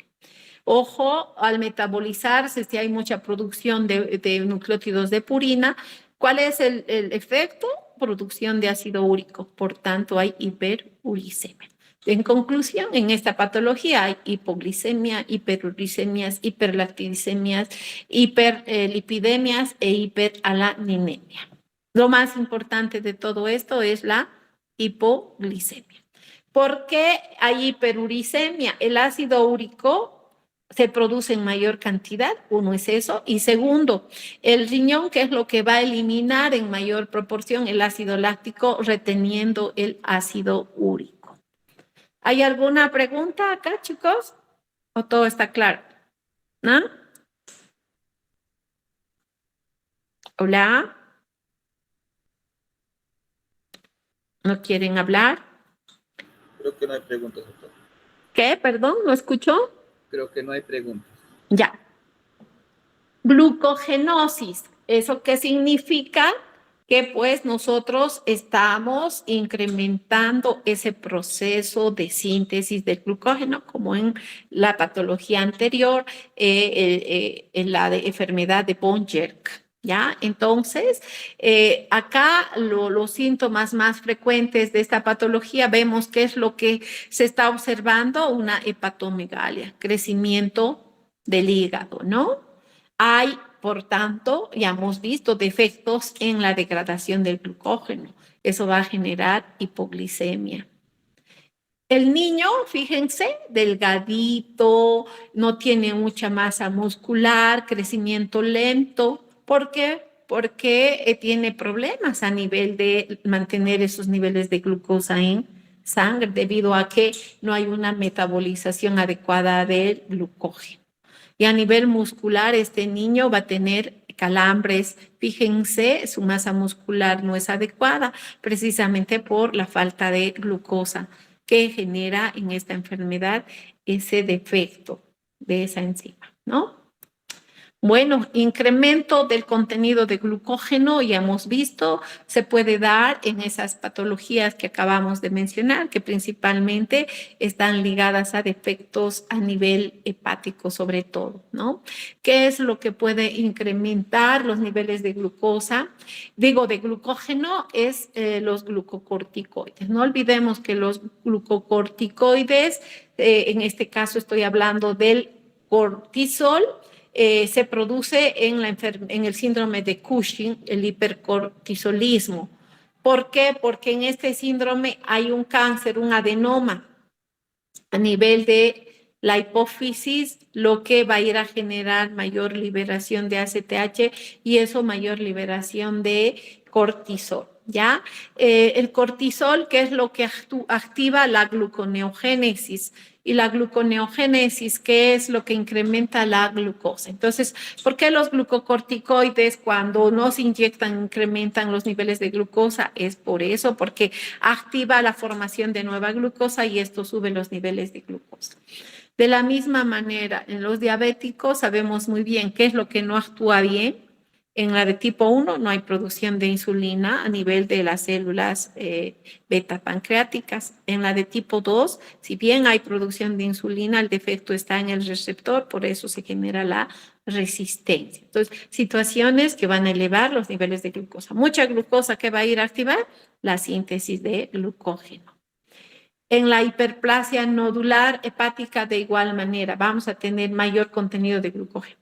Ojo, al metabolizarse, si hay mucha producción de nucleótidos de purina, ¿cuál es el efecto? Producción de ácido úrico, por tanto hay hiperuricemia. En conclusión, en esta patología hay hipoglicemia, hiperuricemias, hiperlactidicemias, hiperlipidemias e hiperalaninemia. Lo más importante de todo esto es la hipoglicemia. ¿Por qué hay hiperuricemia? El ácido úrico se produce en mayor cantidad, uno es eso, y segundo, el riñón, que es lo que va a eliminar en mayor proporción el ácido láctico, reteniendo el ácido úrico. ¿Hay alguna pregunta acá, chicos? ¿O todo está claro? ¿No? Hola. ¿No quieren hablar? Creo que no hay preguntas, doctor. ¿Qué? Perdón, ¿no escuchó? Creo que no hay preguntas. Ya. Glucogenosis. ¿Eso qué significa? Que pues nosotros estamos incrementando ese proceso de síntesis del glucógeno, como en la patología anterior, en la de enfermedad de Von-Jerk. ¿Ya? Entonces, acá los síntomas más frecuentes de esta patología, vemos qué es lo que se está observando, una hepatomegalia, crecimiento del hígado, ¿no? Hay, por tanto, ya hemos visto defectos en la degradación del glucógeno. Eso va a generar hipoglicemia. El niño, fíjense, delgadito, no tiene mucha masa muscular, crecimiento lento. ¿Por qué? Porque tiene problemas a nivel de mantener esos niveles de glucosa en sangre debido a que no hay una metabolización adecuada del glucógeno. Y a nivel muscular, este niño va a tener calambres. Fíjense, su masa muscular no es adecuada precisamente por la falta de glucosa que genera en esta enfermedad ese defecto de esa enzima, ¿no? Bueno, incremento del contenido de glucógeno, ya hemos visto, se puede dar en esas patologías que acabamos de mencionar, que principalmente están ligadas a defectos a nivel hepático sobre todo, ¿no? ¿Qué es lo que puede incrementar los niveles de glucosa? Digo, de glucógeno es los glucocorticoides. No olvidemos que los glucocorticoides, en este caso estoy hablando del cortisol, se produce en el síndrome de Cushing, el hipercortisolismo. ¿Por qué? Porque en este síndrome hay un cáncer, un adenoma a nivel de la hipófisis, lo que va a ir a generar mayor liberación de ACTH y eso mayor liberación de cortisol. ¿Ya? El cortisol, que es lo que activa la gluconeogénesis y la gluconeogénesis, que es lo que incrementa la glucosa. Entonces, ¿por qué los glucocorticoides cuando no se inyectan incrementan los niveles de glucosa? Es por eso, porque activa la formación de nueva glucosa y esto sube los niveles de glucosa. De la misma manera, en los diabéticos sabemos muy bien qué es lo que no actúa bien. En la de tipo 1 no hay producción de insulina a nivel de las células beta pancreáticas. En la de tipo 2, si bien hay producción de insulina, el defecto está en el receptor, por eso se genera la resistencia. Entonces, situaciones que van a elevar los niveles de glucosa. Mucha glucosa que va a ir a activar la síntesis de glucógeno. En la hiperplasia nodular hepática de igual manera vamos a tener mayor contenido de glucógeno.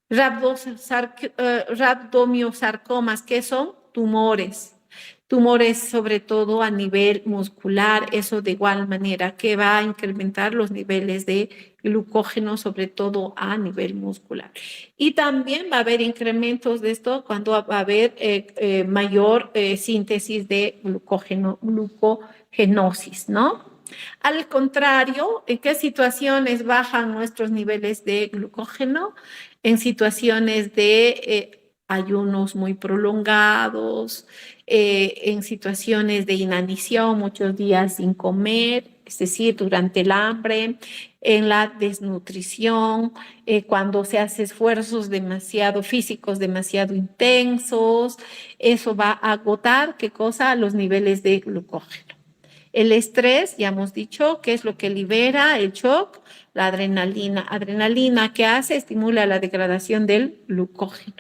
Rhabdomyosarcomas, que son tumores sobre todo a nivel muscular, eso de igual manera que va a incrementar los niveles de glucógeno, sobre todo a nivel muscular. Y también va a haber incrementos de esto cuando va a haber mayor síntesis de glucógeno, glucogenosis, ¿no? Al contrario, ¿en qué situaciones bajan nuestros niveles de glucógeno? En situaciones de ayunos muy prolongados, en situaciones de inanición, muchos días sin comer, es decir, durante el hambre, en la desnutrición, cuando se hace esfuerzos demasiado físicos, demasiado intensos, eso va a agotar, ¿qué cosa? Los niveles de glucógeno. El estrés, ya hemos dicho, ¿qué es lo que libera el shock? La adrenalina. Adrenalina, ¿qué hace? Estimula la degradación del glucógeno.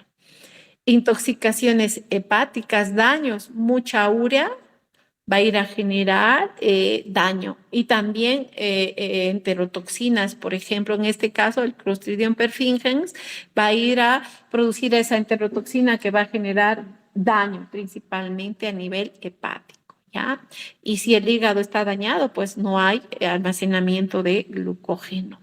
Intoxicaciones hepáticas, daños, mucha urea va a ir a generar daño. Y también enterotoxinas, por ejemplo, en este caso el Clostridium perfringens va a ir a producir esa enterotoxina que va a generar daño, principalmente a nivel hepático. ¿Ya? Y si el hígado está dañado, pues no hay almacenamiento de glucógeno.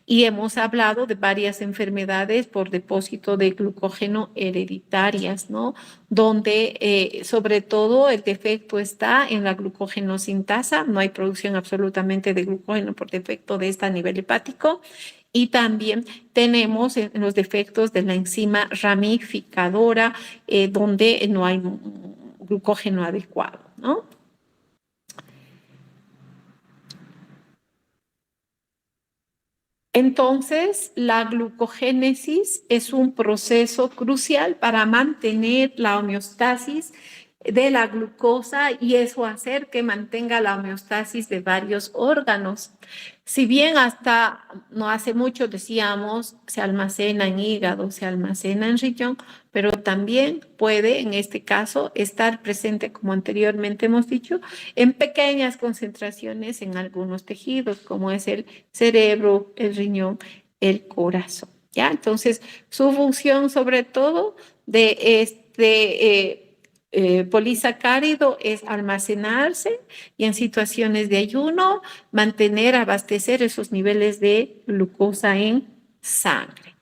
Y hemos hablado de varias enfermedades por depósito de glucógeno hereditarias, ¿no? Donde sobre todo el defecto está en la glucogenosintasa, no hay producción absolutamente de glucógeno por defecto de esta a nivel hepático. Y también tenemos los defectos de la enzima ramificadora, donde no hay glucógeno adecuado, ¿no? Entonces, la glucogénesis es un proceso crucial para mantener la homeostasis de la glucosa y eso hacer que mantenga la homeostasis de varios órganos. Si bien hasta no hace mucho decíamos se almacena en hígado, se almacena en riñón, pero también puede en este caso estar presente, como anteriormente hemos dicho, en pequeñas concentraciones en algunos tejidos, como es el cerebro, el riñón, el corazón. ¿Ya? Entonces, su función sobre todo de este polisacárido es almacenarse y en situaciones de ayuno mantener, abastecer esos niveles de glucosa en sangre.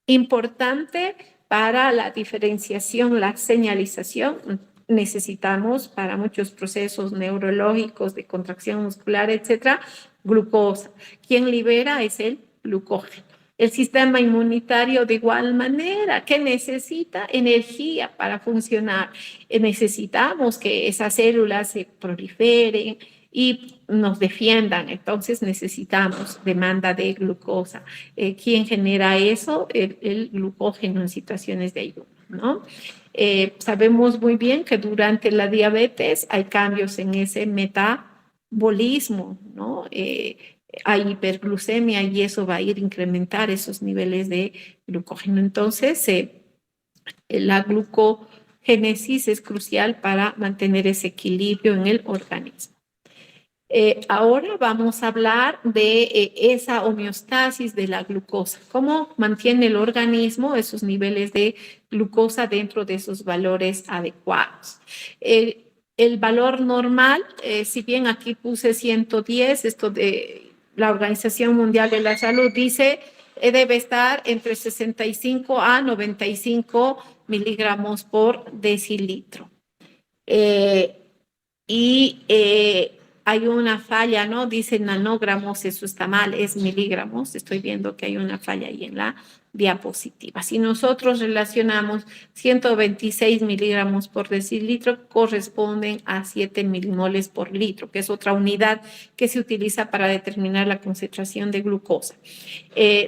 Importante para la diferenciación, la señalización, necesitamos para muchos procesos neurológicos de contracción muscular, etcétera, glucosa. Quien libera es el glucógeno. El sistema inmunitario de igual manera, que necesita energía para funcionar. Necesitamos que esas células se proliferen y nos defiendan. Entonces necesitamos demanda de glucosa. ¿Quién genera eso? El glucógeno en situaciones de ayuno, ¿no? Sabemos muy bien que durante la diabetes hay cambios en ese metabolismo, ¿no? Hay hiperglucemia y eso va a ir a incrementar esos niveles de glucógeno. Entonces, la glucogénesis es crucial para mantener ese equilibrio en el organismo. Ahora vamos a hablar de esa homeostasis de la glucosa, cómo mantiene el organismo esos niveles de glucosa dentro de esos valores adecuados. El valor normal, si bien aquí puse 110, esto de la Organización Mundial de la Salud dice debe estar entre 65 a 95 miligramos por decilitro. hay una falla, ¿no? Dice nanogramos, eso está mal, es miligramos. Estoy viendo que hay una falla ahí en la diapositiva. Si nosotros relacionamos 126 miligramos por decilitro, corresponden a 7 milimoles por litro, que es otra unidad que se utiliza para determinar la concentración de glucosa.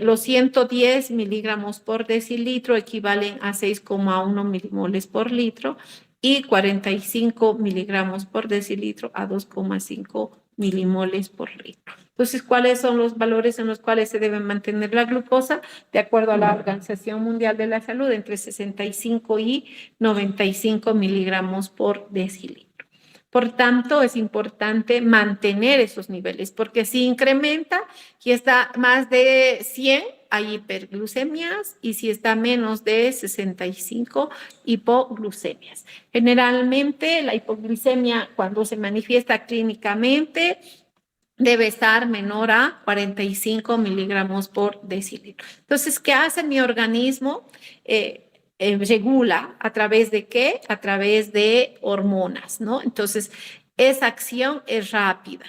Los 110 miligramos por decilitro equivalen a 6,1 milimoles por litro y 45 miligramos por decilitro a 2,5 milimoles por litro. Entonces, ¿cuáles son los valores en los cuales se debe mantener la glucosa? De acuerdo a la Organización Mundial de la Salud, entre 65 y 95 miligramos por decilitro. Por tanto, es importante mantener esos niveles, porque si incrementa y está más de 100, hay hiperglucemias, y si está menos de 65, hipoglucemias. Generalmente, la hipoglucemia, cuando se manifiesta clínicamente, debe estar menor a 45 miligramos por decilitro. Entonces, ¿qué hace mi organismo? Regula a través de qué? A través de hormonas, ¿no? Entonces, esa acción es rápida,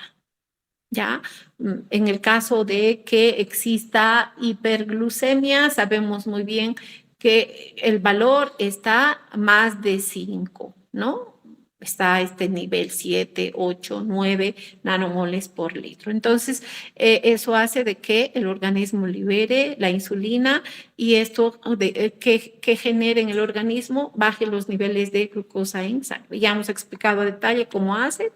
¿ya? En el caso de que exista hiperglucemia, sabemos muy bien que el valor está más de 5, ¿no? Está a este nivel 7, 8, 9 nanomoles por litro. Entonces, eso hace de que el organismo libere la insulina y esto que genere en el organismo baje los niveles de glucosa en sangre. Ya hemos explicado a detalle cómo hace.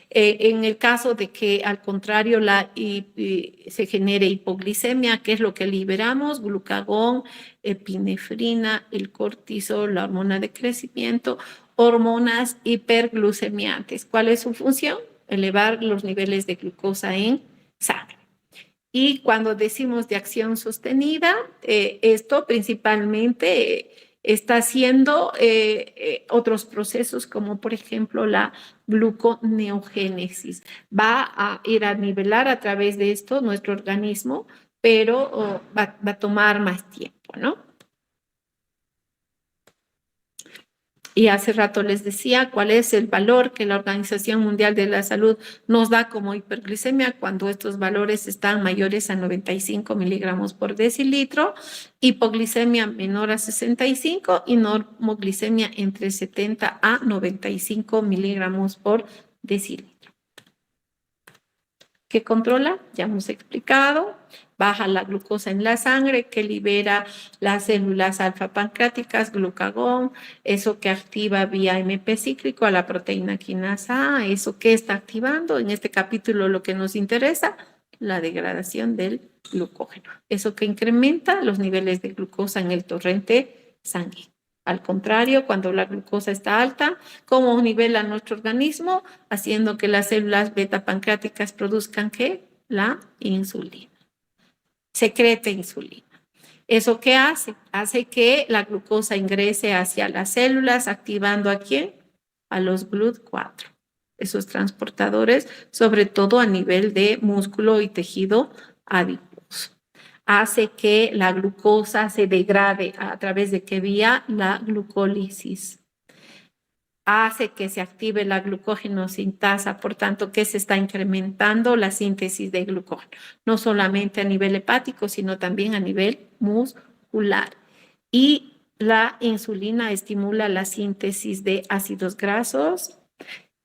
En el caso de que al contrario se genere hipoglicemia, ¿qué es lo que liberamos? Glucagón, epinefrina, el cortisol, la hormona de crecimiento, hormonas hiperglucemiantes. ¿Cuál es su función? Elevar los niveles de glucosa en sangre. Y cuando decimos de acción sostenida, esto principalmente está haciendo otros procesos como por ejemplo la gluconeogénesis. Va a ir a nivelar a través de esto nuestro organismo, pero va a tomar más tiempo, ¿no? Y hace rato les decía cuál es el valor que la Organización Mundial de la Salud nos da como hiperglicemia cuando estos valores están mayores a 95 miligramos por decilitro, hipoglicemia menor a 65 y normoglicemia entre 70 a 95 miligramos por decilitro. ¿Qué controla? Ya hemos explicado. Baja la glucosa en la sangre, que libera las células alfa pancreáticas, glucagón, eso que activa vía MP cíclico a la proteína quinasa A, eso que está activando. En este capítulo lo que nos interesa, la degradación del glucógeno. Eso que incrementa los niveles de glucosa en el torrente sanguíneo. Al contrario, cuando la glucosa está alta, ¿cómo nivela nuestro organismo? Haciendo que las células beta pancreáticas produzcan ¿qué? La insulina. Secreta insulina. ¿Eso qué hace? Hace que la glucosa ingrese hacia las células, activando ¿a quién? A los GLUT4. Esos transportadores, sobre todo a nivel de músculo y tejido adiposo. Hace que la glucosa se degrade a través de qué vía? La glucólisis. Hace que se active la glucógeno sintasa, por tanto que se está incrementando la síntesis de glucógeno, no solamente a nivel hepático, sino también a nivel muscular. Y la insulina estimula la síntesis de ácidos grasos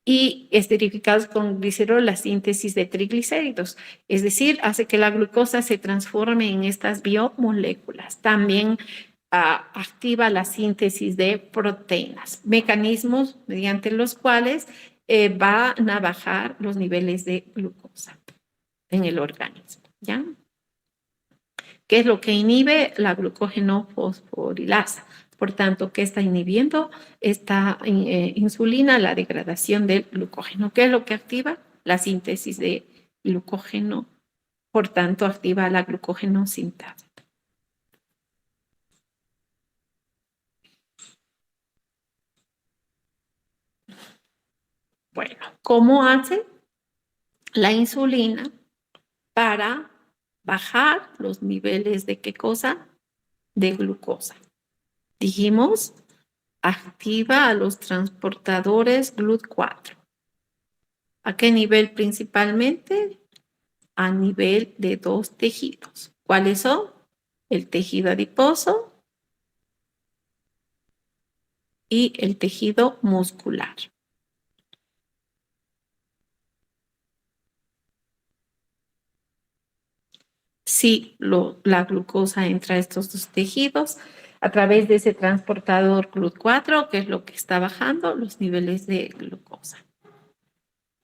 y esterificados con glicerol, la síntesis de triglicéridos. Es decir, hace que la glucosa se transforme en estas biomoléculas. También activa la síntesis de proteínas, mecanismos mediante los cuales van a bajar los niveles de glucosa en el organismo, ¿ya? ¿Qué es lo que inhibe? La glucógeno fosforilasa. Por tanto, ¿qué está inhibiendo esta insulina? La degradación del glucógeno. ¿Qué es lo que activa? La síntesis de glucógeno. Por tanto, activa la glucógeno sintasa. Bueno, ¿cómo hace la insulina para bajar los niveles de qué cosa? De glucosa. Dijimos, activa a los transportadores GLUT4. ¿A qué nivel principalmente? A nivel de dos tejidos. ¿Cuáles son? El tejido adiposo y el tejido muscular. Si la glucosa entra a estos dos tejidos a través de ese transportador GLUT4, que es lo que está bajando los niveles de glucosa.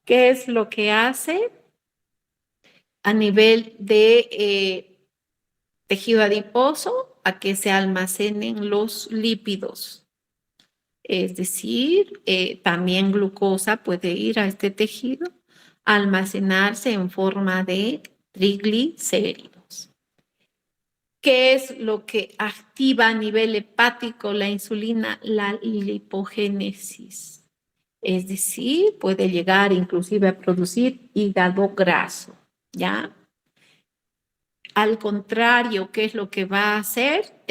¿Qué es lo que hace a nivel de tejido adiposo? A que se almacenen los lípidos. Es decir, también glucosa puede ir a este tejido, almacenarse en forma de triglicéridos. ¿Qué es lo que activa a nivel hepático la insulina? La lipogénesis. Es decir, puede llegar inclusive a producir hígado graso, ¿ya? Al contrario, ¿qué es lo que va a hacer?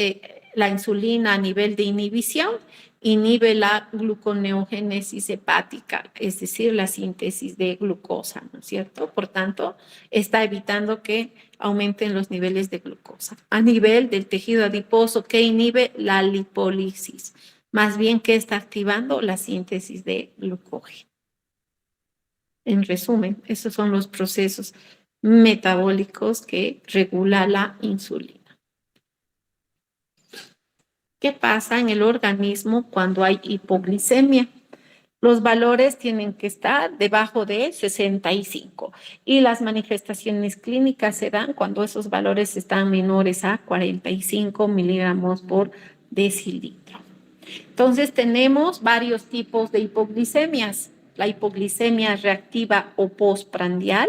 La insulina a nivel de inhibición inhibe la gluconeogénesis hepática, es decir, la síntesis de glucosa, ¿no es cierto? Por tanto, está evitando que aumenten los niveles de glucosa. A nivel del tejido adiposo, ¿qué inhibe? La lipólisis. Más bien, ¿qué está activando? La síntesis de glucógeno. En resumen, esos son los procesos metabólicos que regula la insulina. ¿Qué pasa en el organismo cuando hay hipoglicemia? Los valores tienen que estar debajo de 65 y las manifestaciones clínicas se dan cuando esos valores están menores a 45 miligramos por decilitro. Entonces tenemos varios tipos de hipoglicemias. La hipoglicemia reactiva o postprandial.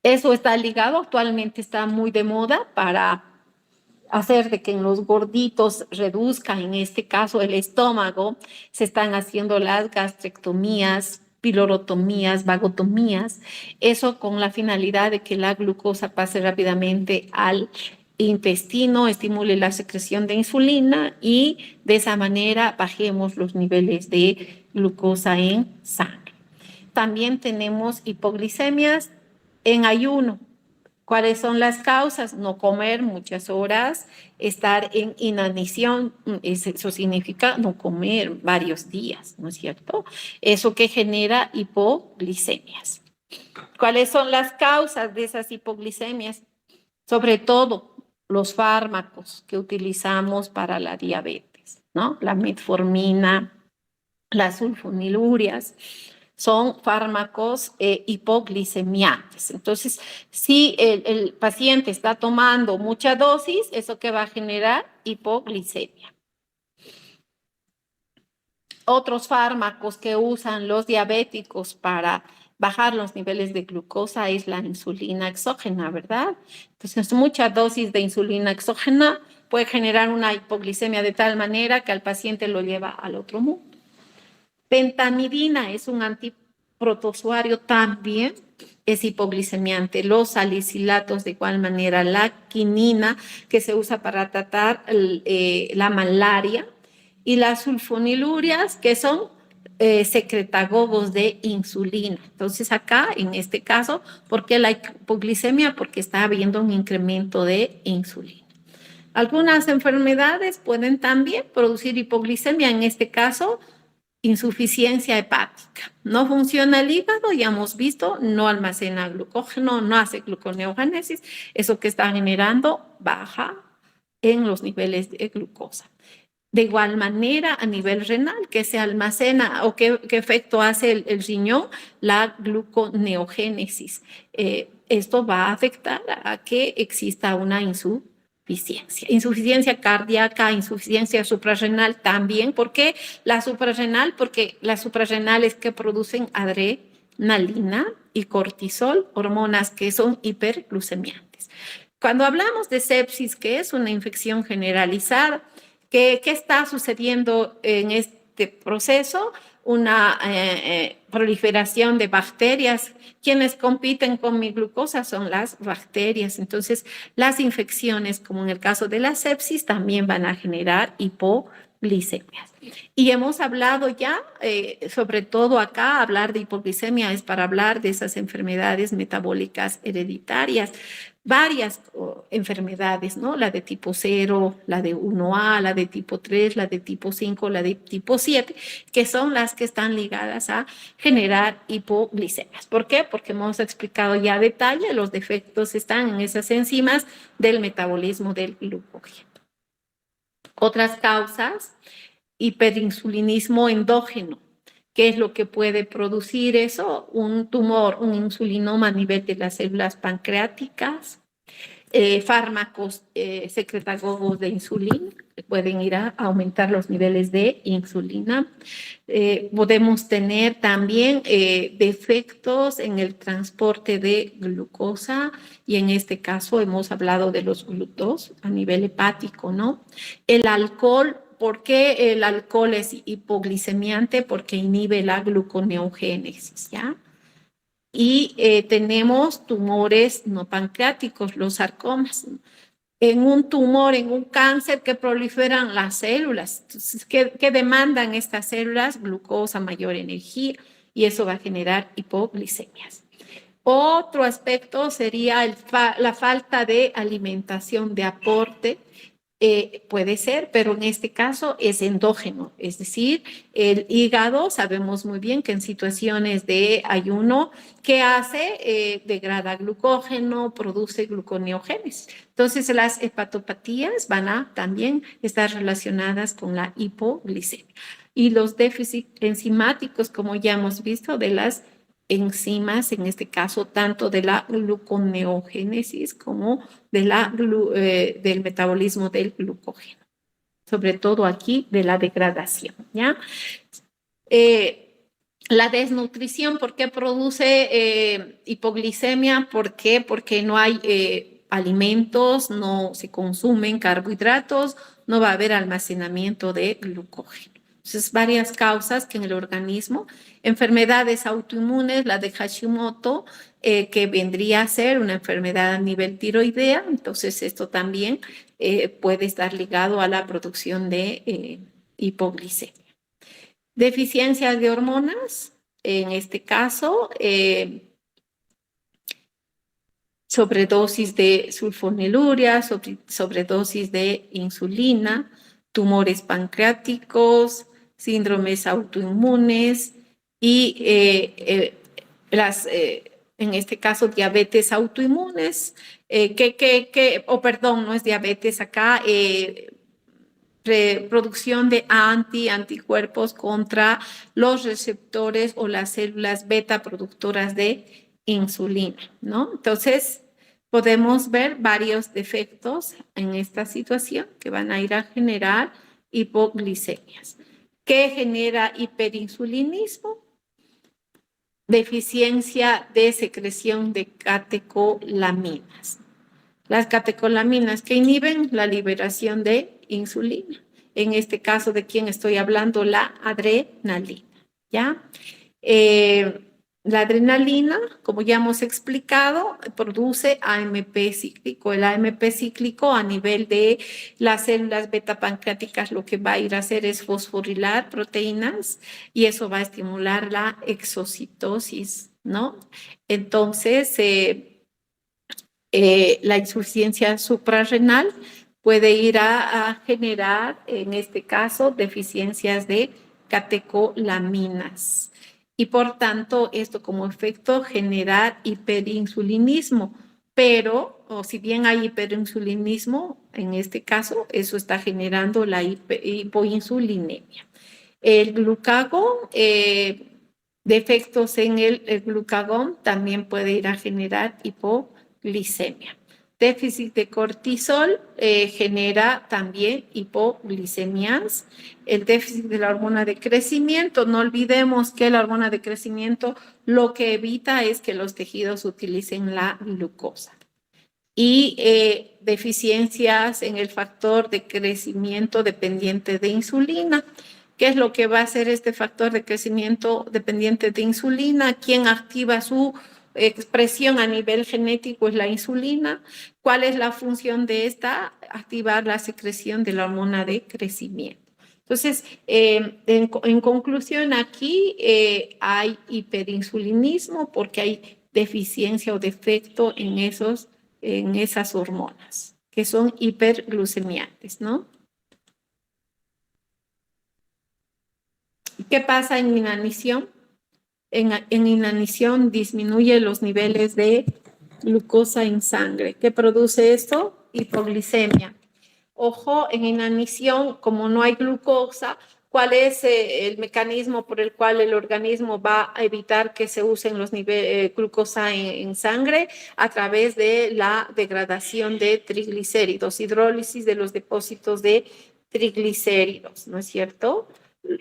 Eso está ligado, actualmente está muy de moda para hacer de que en los gorditos reduzca, en este caso el estómago, se están haciendo las gastrectomías, pilorotomías, vagotomías, eso con la finalidad de que la glucosa pase rápidamente al intestino, estimule la secreción de insulina y de esa manera bajemos los niveles de glucosa en sangre. También tenemos hipoglicemias en ayuno. ¿Cuáles son las causas? No comer muchas horas, estar en inanición, eso significa no comer varios días, ¿no es cierto? Eso que genera hipoglicemias. ¿Cuáles son las causas de esas hipoglicemias? Sobre todo los fármacos que utilizamos para la diabetes, ¿no? La metformina, las sulfonilurias, son fármacos hipoglicemiantes. Entonces, si el paciente está tomando mucha dosis, ¿eso que va a generar? Hipoglicemia. Otros fármacos que usan los diabéticos para bajar los niveles de glucosa es la insulina exógena, ¿verdad? Entonces, mucha dosis de insulina exógena puede generar una hipoglicemia de tal manera que al paciente lo lleva al otro mundo. Pentamidina es un antiprotozoario, también es hipoglicemiante. Los salicilatos de igual manera, la quinina que se usa para tratar la malaria y las sulfonilurias que son secretagogos de insulina. Entonces acá, en este caso, ¿por qué la hipoglicemia? Porque está habiendo un incremento de insulina. Algunas enfermedades pueden también producir hipoglicemia, en este caso, insuficiencia hepática. No funciona el hígado, ya hemos visto, no almacena glucógeno, no hace gluconeogénesis, eso que está generando baja en los niveles de glucosa. De igual manera, a nivel renal, que se almacena o qué efecto hace el riñón, la gluconeogénesis. Esto va a afectar a que exista una insuficiencia cardíaca, insuficiencia suprarrenal también. ¿Por qué la suprarrenal? Porque las suprarrenales que producen adrenalina y cortisol, hormonas que son hiperglucemiantes. Cuando hablamos de sepsis, que es una infección generalizada, ¿qué está sucediendo en este proceso? Una proliferación de bacterias. Quienes compiten con mi glucosa son las bacterias. Entonces, las infecciones, como en el caso de la sepsis, también van a generar hipoglicemia. hipoglicemias. Y hemos hablado ya, sobre todo acá, hablar de hipoglicemia es para hablar de esas enfermedades metabólicas hereditarias, varias enfermedades, ¿no? La de tipo 0, la de 1A, la de tipo 3, la de tipo 5, la de tipo 7, que son las que están ligadas a generar hipoglicemias. ¿Por qué? Porque hemos explicado ya a detalle, los defectos están en esas enzimas del metabolismo del glucógeno. Otras causas, hiperinsulinismo endógeno. ¿Qué es lo que puede producir eso? Un tumor, un insulinoma a nivel de las células pancreáticas, fármacos secretagogos de insulina, que pueden ir a aumentar los niveles de insulina. Podemos tener también defectos en el transporte de glucosa, y en este caso hemos hablado de los GLUT2 a nivel hepático, ¿no? El alcohol. ¿Por qué el alcohol es hipoglicemiante? Porque inhibe la gluconeogénesis, ¿ya? Y tenemos tumores no pancreáticos, los sarcomas. En un tumor, en un cáncer que proliferan las células. Entonces, ¿qué demandan estas células? Glucosa, mayor energía, y eso va a generar hipoglicemias. Otro aspecto sería la falta de alimentación, de aporte. Puede ser, pero en este caso es endógeno, es decir, el hígado, sabemos muy bien que en situaciones de ayuno, ¿qué hace? Degrada glucógeno, produce gluconeogénesis. Entonces, las hepatopatías van a también estar relacionadas con la hipoglicemia. Y los déficits enzimáticos, como ya hemos visto, de las enzimas, en este caso, tanto de la gluconeogénesis como de del metabolismo del glucógeno. Sobre todo aquí de la degradación, ¿ya? La desnutrición, ¿por qué produce hipoglicemia? ¿Por qué? Porque no hay alimentos, no se consumen carbohidratos, no va a haber almacenamiento de glucógeno. Entonces, varias causas que en el organismo, enfermedades autoinmunes, la de Hashimoto, que vendría a ser una enfermedad a nivel tiroidea, entonces esto también puede estar ligado a la producción de hipoglicemia. Deficiencias de hormonas, en este caso, sobredosis de sulfonilurea, sobredosis de insulina, tumores pancreáticos, síndromes autoinmunes y en este caso diabetes autoinmunes, no es diabetes acá, producción de anticuerpos contra los receptores o las células beta productoras de insulina, ¿no? Entonces, podemos ver varios defectos en esta situación que van a ir a generar hipoglicemias. ¿Qué genera hiperinsulinismo? Deficiencia de secreción de catecolaminas. Las catecolaminas que inhiben la liberación de insulina. En este caso, ¿de quién estoy hablando? La adrenalina, ¿ya? La adrenalina, como ya hemos explicado, produce AMP cíclico. El AMP cíclico a nivel de las células beta pancreáticas lo que va a ir a hacer es fosforilar proteínas y eso va a estimular la exocitosis, ¿no? Entonces, la insuficiencia suprarrenal puede ir a generar, en este caso, deficiencias de catecolaminas. Y por tanto, esto como efecto genera hiperinsulinismo. Pero, o si bien hay hiperinsulinismo, en este caso, eso está generando la hipoinsulinemia. El glucagón, defectos en el glucagón también puede ir a generar hipoglicemia. Déficit de cortisol genera también hipoglicemias. El déficit de la hormona de crecimiento, no olvidemos que la hormona de crecimiento lo que evita es que los tejidos utilicen la glucosa. Y deficiencias en el factor de crecimiento dependiente de insulina. ¿Qué es lo que va a hacer este factor de crecimiento dependiente de insulina? ¿Quién activa su expresión a nivel genético? Es la insulina. ¿Cuál es la función de esta? Activar la secreción de la hormona de crecimiento. Entonces, en conclusión, aquí hay hiperinsulinismo porque hay deficiencia o defecto en esas hormonas que son hiperglucemiantes, ¿no? ¿Qué pasa en inanición? En inanición disminuye los niveles de glucosa en sangre. ¿Qué produce esto? Hipoglicemia. Ojo, en inanición, como no hay glucosa, ¿cuál es el mecanismo por el cual el organismo va a evitar que se usen los niveles de glucosa en sangre? A través de la degradación de triglicéridos, hidrólisis de los depósitos de triglicéridos, ¿no es cierto?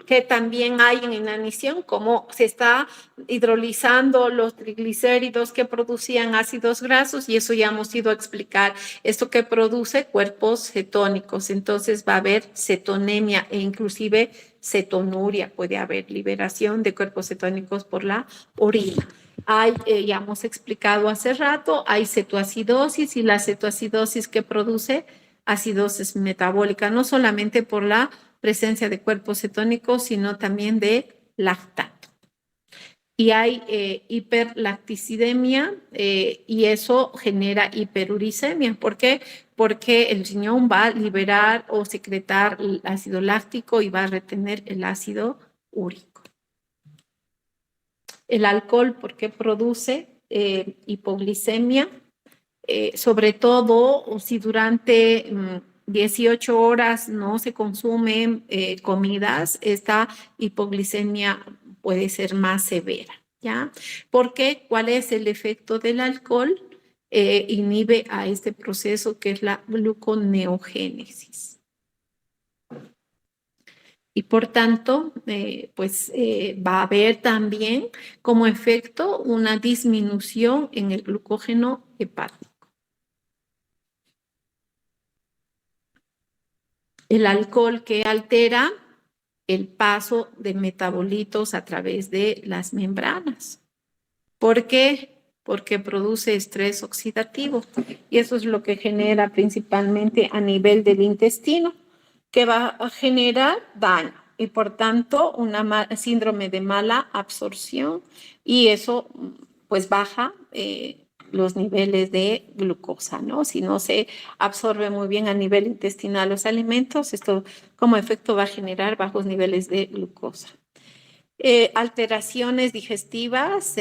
Que también hay en inanición, como se está hidrolizando los triglicéridos que producían ácidos grasos, y eso ya hemos ido a explicar, esto que produce cuerpos cetónicos, entonces va a haber cetonemia e inclusive cetonuria, puede haber liberación de cuerpos cetónicos por la orina. Hay, ya hemos explicado hace rato, hay cetoacidosis, y la cetoacidosis que produce acidosis metabólica, no solamente por la presencia de cuerpos cetónicos, sino también de lactato. Y hay hiperlacticidemia y eso genera hiperuricemia. ¿Por qué? Porque el riñón va a liberar o secretar el ácido láctico y va a retener el ácido úrico. El alcohol, ¿por qué produce hipoglicemia? Sobre todo si durante 18 horas no se consumen comidas, esta hipoglicemia puede ser más severa, ¿ya? Porque ¿cuál es el efecto del alcohol? Inhibe a este proceso que es la gluconeogénesis. Y por tanto, va a haber también como efecto una disminución en el glucógeno hepático. El alcohol que altera el paso de metabolitos a través de las membranas. ¿Por qué? Porque produce estrés oxidativo y eso es lo que genera principalmente a nivel del intestino, que va a generar daño y por tanto una síndrome de mala absorción, y eso pues baja los niveles de glucosa, ¿no? Si no se absorbe muy bien a nivel intestinal los alimentos, esto como efecto va a generar bajos niveles de glucosa. Alteraciones digestivas,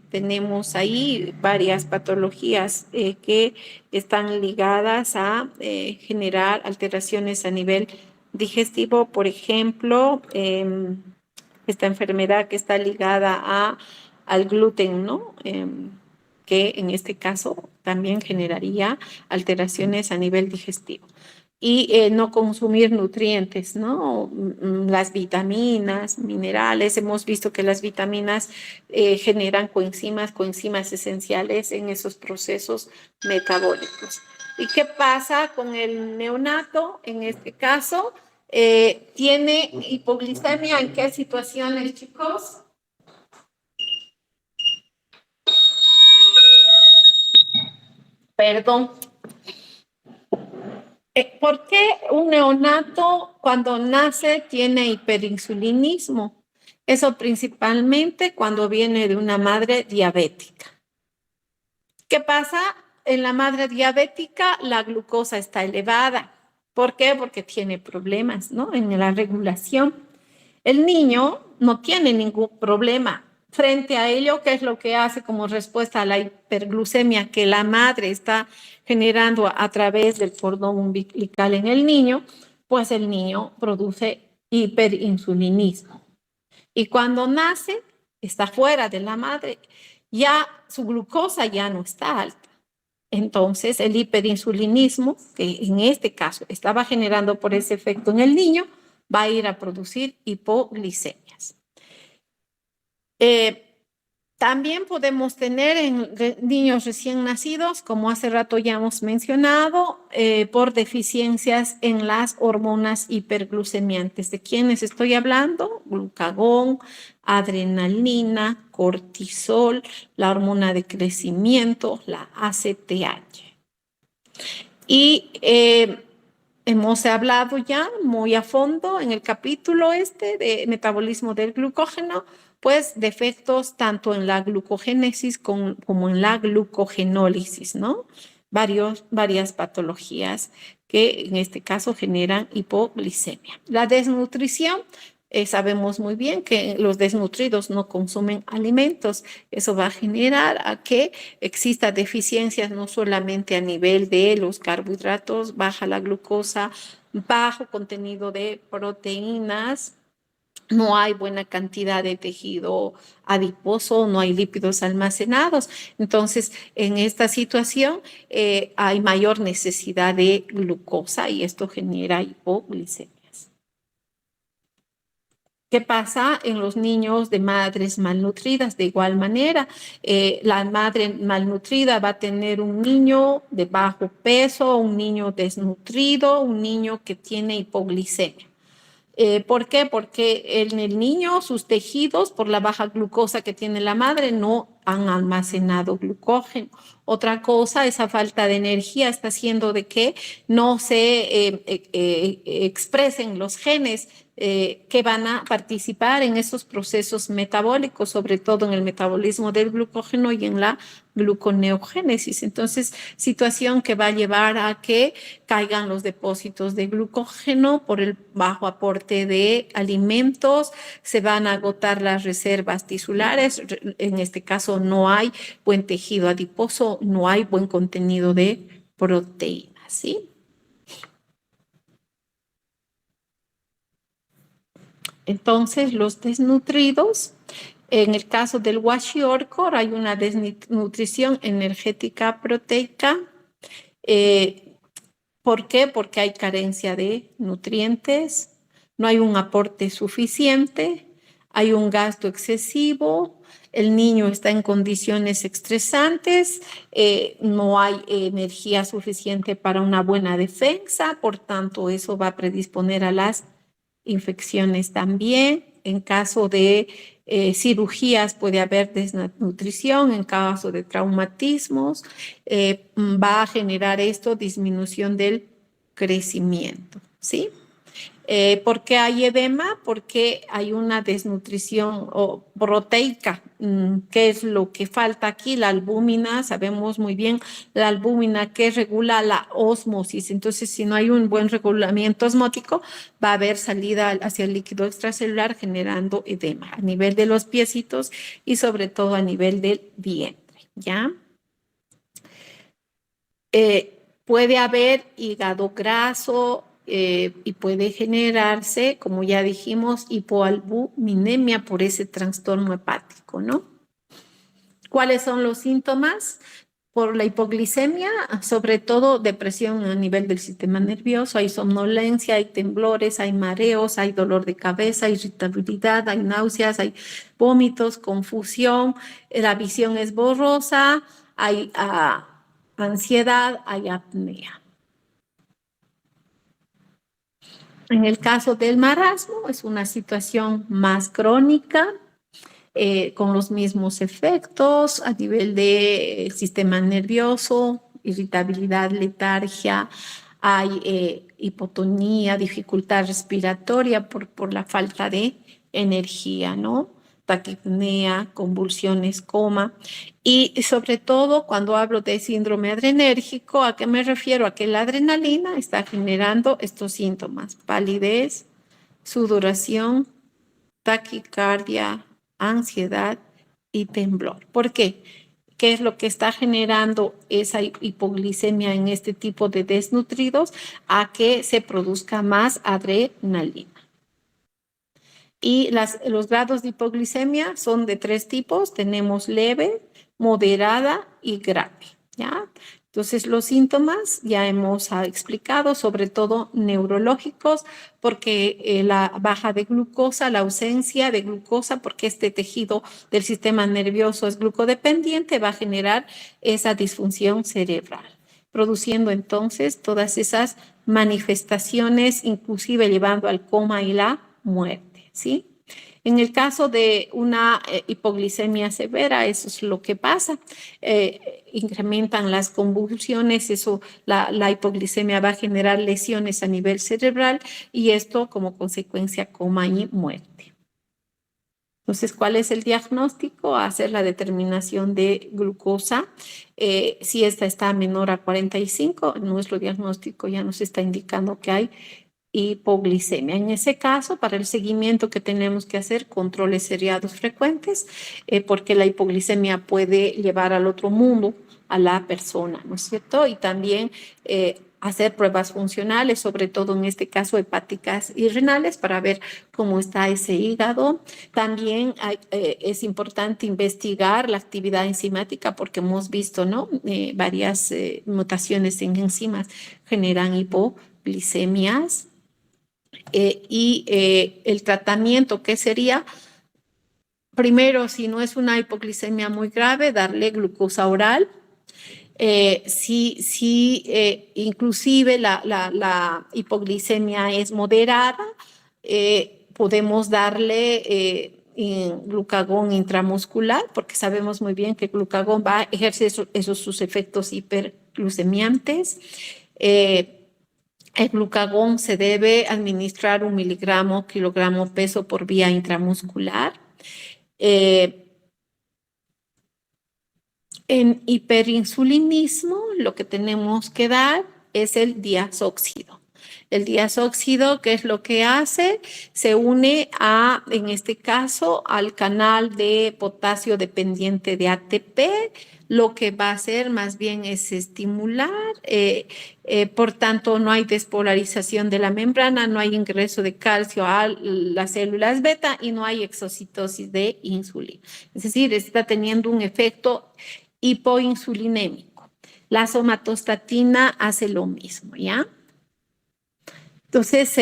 tenemos ahí varias patologías que están ligadas a generar alteraciones a nivel digestivo. Por ejemplo, esta enfermedad que está ligada al gluten, ¿no? Que en este caso también generaría alteraciones a nivel digestivo. Y no consumir nutrientes, ¿no? Las vitaminas, minerales. Hemos visto que las vitaminas generan coenzimas esenciales en esos procesos metabólicos. ¿Y qué pasa con el neonato? En este caso, ¿tiene hipoglicemia en qué situaciones, chicos? Perdón. ¿Por qué un neonato cuando nace tiene hiperinsulinismo? Eso principalmente cuando viene de una madre diabética. ¿Qué pasa? En la madre diabética la glucosa está elevada. ¿Por qué? Porque tiene problemas, ¿no? En la regulación. El niño no tiene ningún problema. Frente a ello, ¿qué es lo que hace como respuesta a la hiperglucemia que la madre está generando a través del cordón umbilical en el niño? Pues el niño produce hiperinsulinismo. Y cuando nace, está fuera de la madre, ya su glucosa ya no está alta. Entonces, el hiperinsulinismo, que en este caso estaba generando por ese efecto en el niño, va a ir a producir hipoglicemias. También podemos tener en niños recién nacidos, como hace rato ya hemos mencionado, por deficiencias en las hormonas hiperglucemiantes. ¿De quiénes estoy hablando? Glucagón, adrenalina, cortisol, la hormona de crecimiento, la ACTH. Y hemos hablado ya muy a fondo en el capítulo de metabolismo del glucógeno, pues de efectos tanto en la glucogénesis como en la glucogenólisis, ¿no? Varias patologías que en este caso generan hipoglicemia. La desnutrición, sabemos muy bien que los desnutridos no consumen alimentos. Eso va a generar a que exista deficiencias no solamente a nivel de los carbohidratos, baja la glucosa, bajo contenido de proteínas, no hay buena cantidad de tejido adiposo, no hay lípidos almacenados. Entonces, en esta situación hay mayor necesidad de glucosa y esto genera hipoglicemias. ¿Qué pasa en los niños de madres malnutridas? De igual manera, la madre malnutrida va a tener un niño de bajo peso, un niño desnutrido, un niño que tiene hipoglicemia. ¿Por qué? Porque en el niño sus tejidos, por la baja glucosa que tiene la madre, no han almacenado glucógeno. Otra cosa, esa falta de energía está haciendo de que no se expresen los genes que van a participar en esos procesos metabólicos, sobre todo en el metabolismo del glucógeno y en la gluconeogénesis. Entonces, situación que va a llevar a que caigan los depósitos de glucógeno por el bajo aporte de alimentos, se van a agotar las reservas tisulares, en este caso no hay buen tejido adiposo, no hay buen contenido de proteínas, ¿sí? Entonces, los desnutridos, en el caso del kwashiorkor hay una desnutrición energética proteica. ¿Por qué? Porque hay carencia de nutrientes, no hay un aporte suficiente, hay un gasto excesivo, el niño está en condiciones estresantes, no hay energía suficiente para una buena defensa, por tanto eso va a predisponer a las infecciones también. En caso de cirugías puede haber desnutrición, en caso de traumatismos va a generar esto disminución del crecimiento, ¿sí? ¿Por qué hay edema? Porque hay una desnutrición proteica. ¿Qué es lo que falta aquí? La albúmina, sabemos muy bien, la albúmina que regula la ósmosis. Entonces, si no hay un buen regulamiento osmótico, va a haber salida hacia el líquido extracelular generando edema a nivel de los piecitos y sobre todo a nivel del vientre, ¿ya? Puede haber hígado graso, y puede generarse, como ya dijimos, hipoalbuminemia por ese trastorno hepático, ¿no? ¿Cuáles son los síntomas? Por la hipoglicemia, sobre todo depresión a nivel del sistema nervioso, hay somnolencia, hay temblores, hay mareos, hay dolor de cabeza, irritabilidad, hay náuseas, hay vómitos, confusión, la visión es borrosa, hay ansiedad, hay apnea. En el caso del marasmo, es una situación más crónica, con los mismos efectos a nivel del sistema nervioso, irritabilidad, letargia, hay hipotonía, dificultad respiratoria por la falta de energía, ¿no? Taquipnea, convulsiones, coma. Y sobre todo, cuando hablo de síndrome adrenérgico, ¿a qué me refiero? A que la adrenalina está generando estos síntomas: palidez, sudoración, taquicardia, ansiedad y temblor. ¿Por qué? ¿Qué es lo que está generando esa hipoglicemia en este tipo de desnutridos? A que se produzca más adrenalina. Y los grados de hipoglicemia son de 3 tipos. Tenemos leve, moderada y grave, ¿ya? Entonces, los síntomas ya hemos explicado, sobre todo neurológicos, porque la baja de glucosa, la ausencia de glucosa, porque este tejido del sistema nervioso es glucodependiente, va a generar esa disfunción cerebral, produciendo entonces todas esas manifestaciones, inclusive llevando al coma y la muerte, ¿sí? En el caso de una hipoglicemia severa, eso es lo que pasa. Incrementan las convulsiones, la hipoglicemia va a generar lesiones a nivel cerebral y esto como consecuencia coma y muerte. Entonces, ¿cuál es el diagnóstico? Hacer la determinación de glucosa. Si esta está menor a 45, nuestro diagnóstico ya nos está indicando que hay hipoglicemia. En ese caso, para el seguimiento que tenemos que hacer, controles seriados frecuentes, porque la hipoglicemia puede llevar al otro mundo a la persona, ¿no es cierto? Y también hacer pruebas funcionales, sobre todo en este caso hepáticas y renales, para ver cómo está ese hígado. También es importante investigar la actividad enzimática, porque hemos visto, ¿no? Varias mutaciones en enzimas generan hipoglicemias. El tratamiento, ¿qué sería? Primero, si no es una hipoglicemia muy grave, darle glucosa oral. Si inclusive la hipoglicemia es moderada, podemos darle glucagón intramuscular, porque sabemos muy bien que el glucagón va a ejercer sus efectos hiperglucemiantes. El glucagón se debe administrar 1 miligramo kilogramo peso por vía intramuscular. En hiperinsulinismo, lo que tenemos que dar es el diazóxido. El diazóxido, ¿qué es lo que hace? Se une en este caso, al canal de potasio dependiente de ATP. Lo que va a hacer más bien es estimular, por tanto no hay despolarización de la membrana, no hay ingreso de calcio a las células beta y no hay exocitosis de insulina. Es decir, está teniendo un efecto hipoinsulinémico. La somatostatina hace lo mismo, ¿ya? Entonces,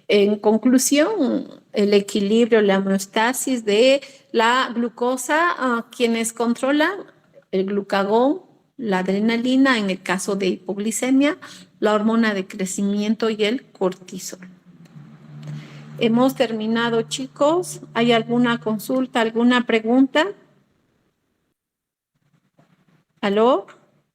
en conclusión, el equilibrio, la homeostasis de la glucosa, quienes controlan el glucagón, la adrenalina, en el caso de hipoglicemia, la hormona de crecimiento y el cortisol. Hemos terminado, chicos. ¿Hay alguna consulta, alguna pregunta? ¿Aló?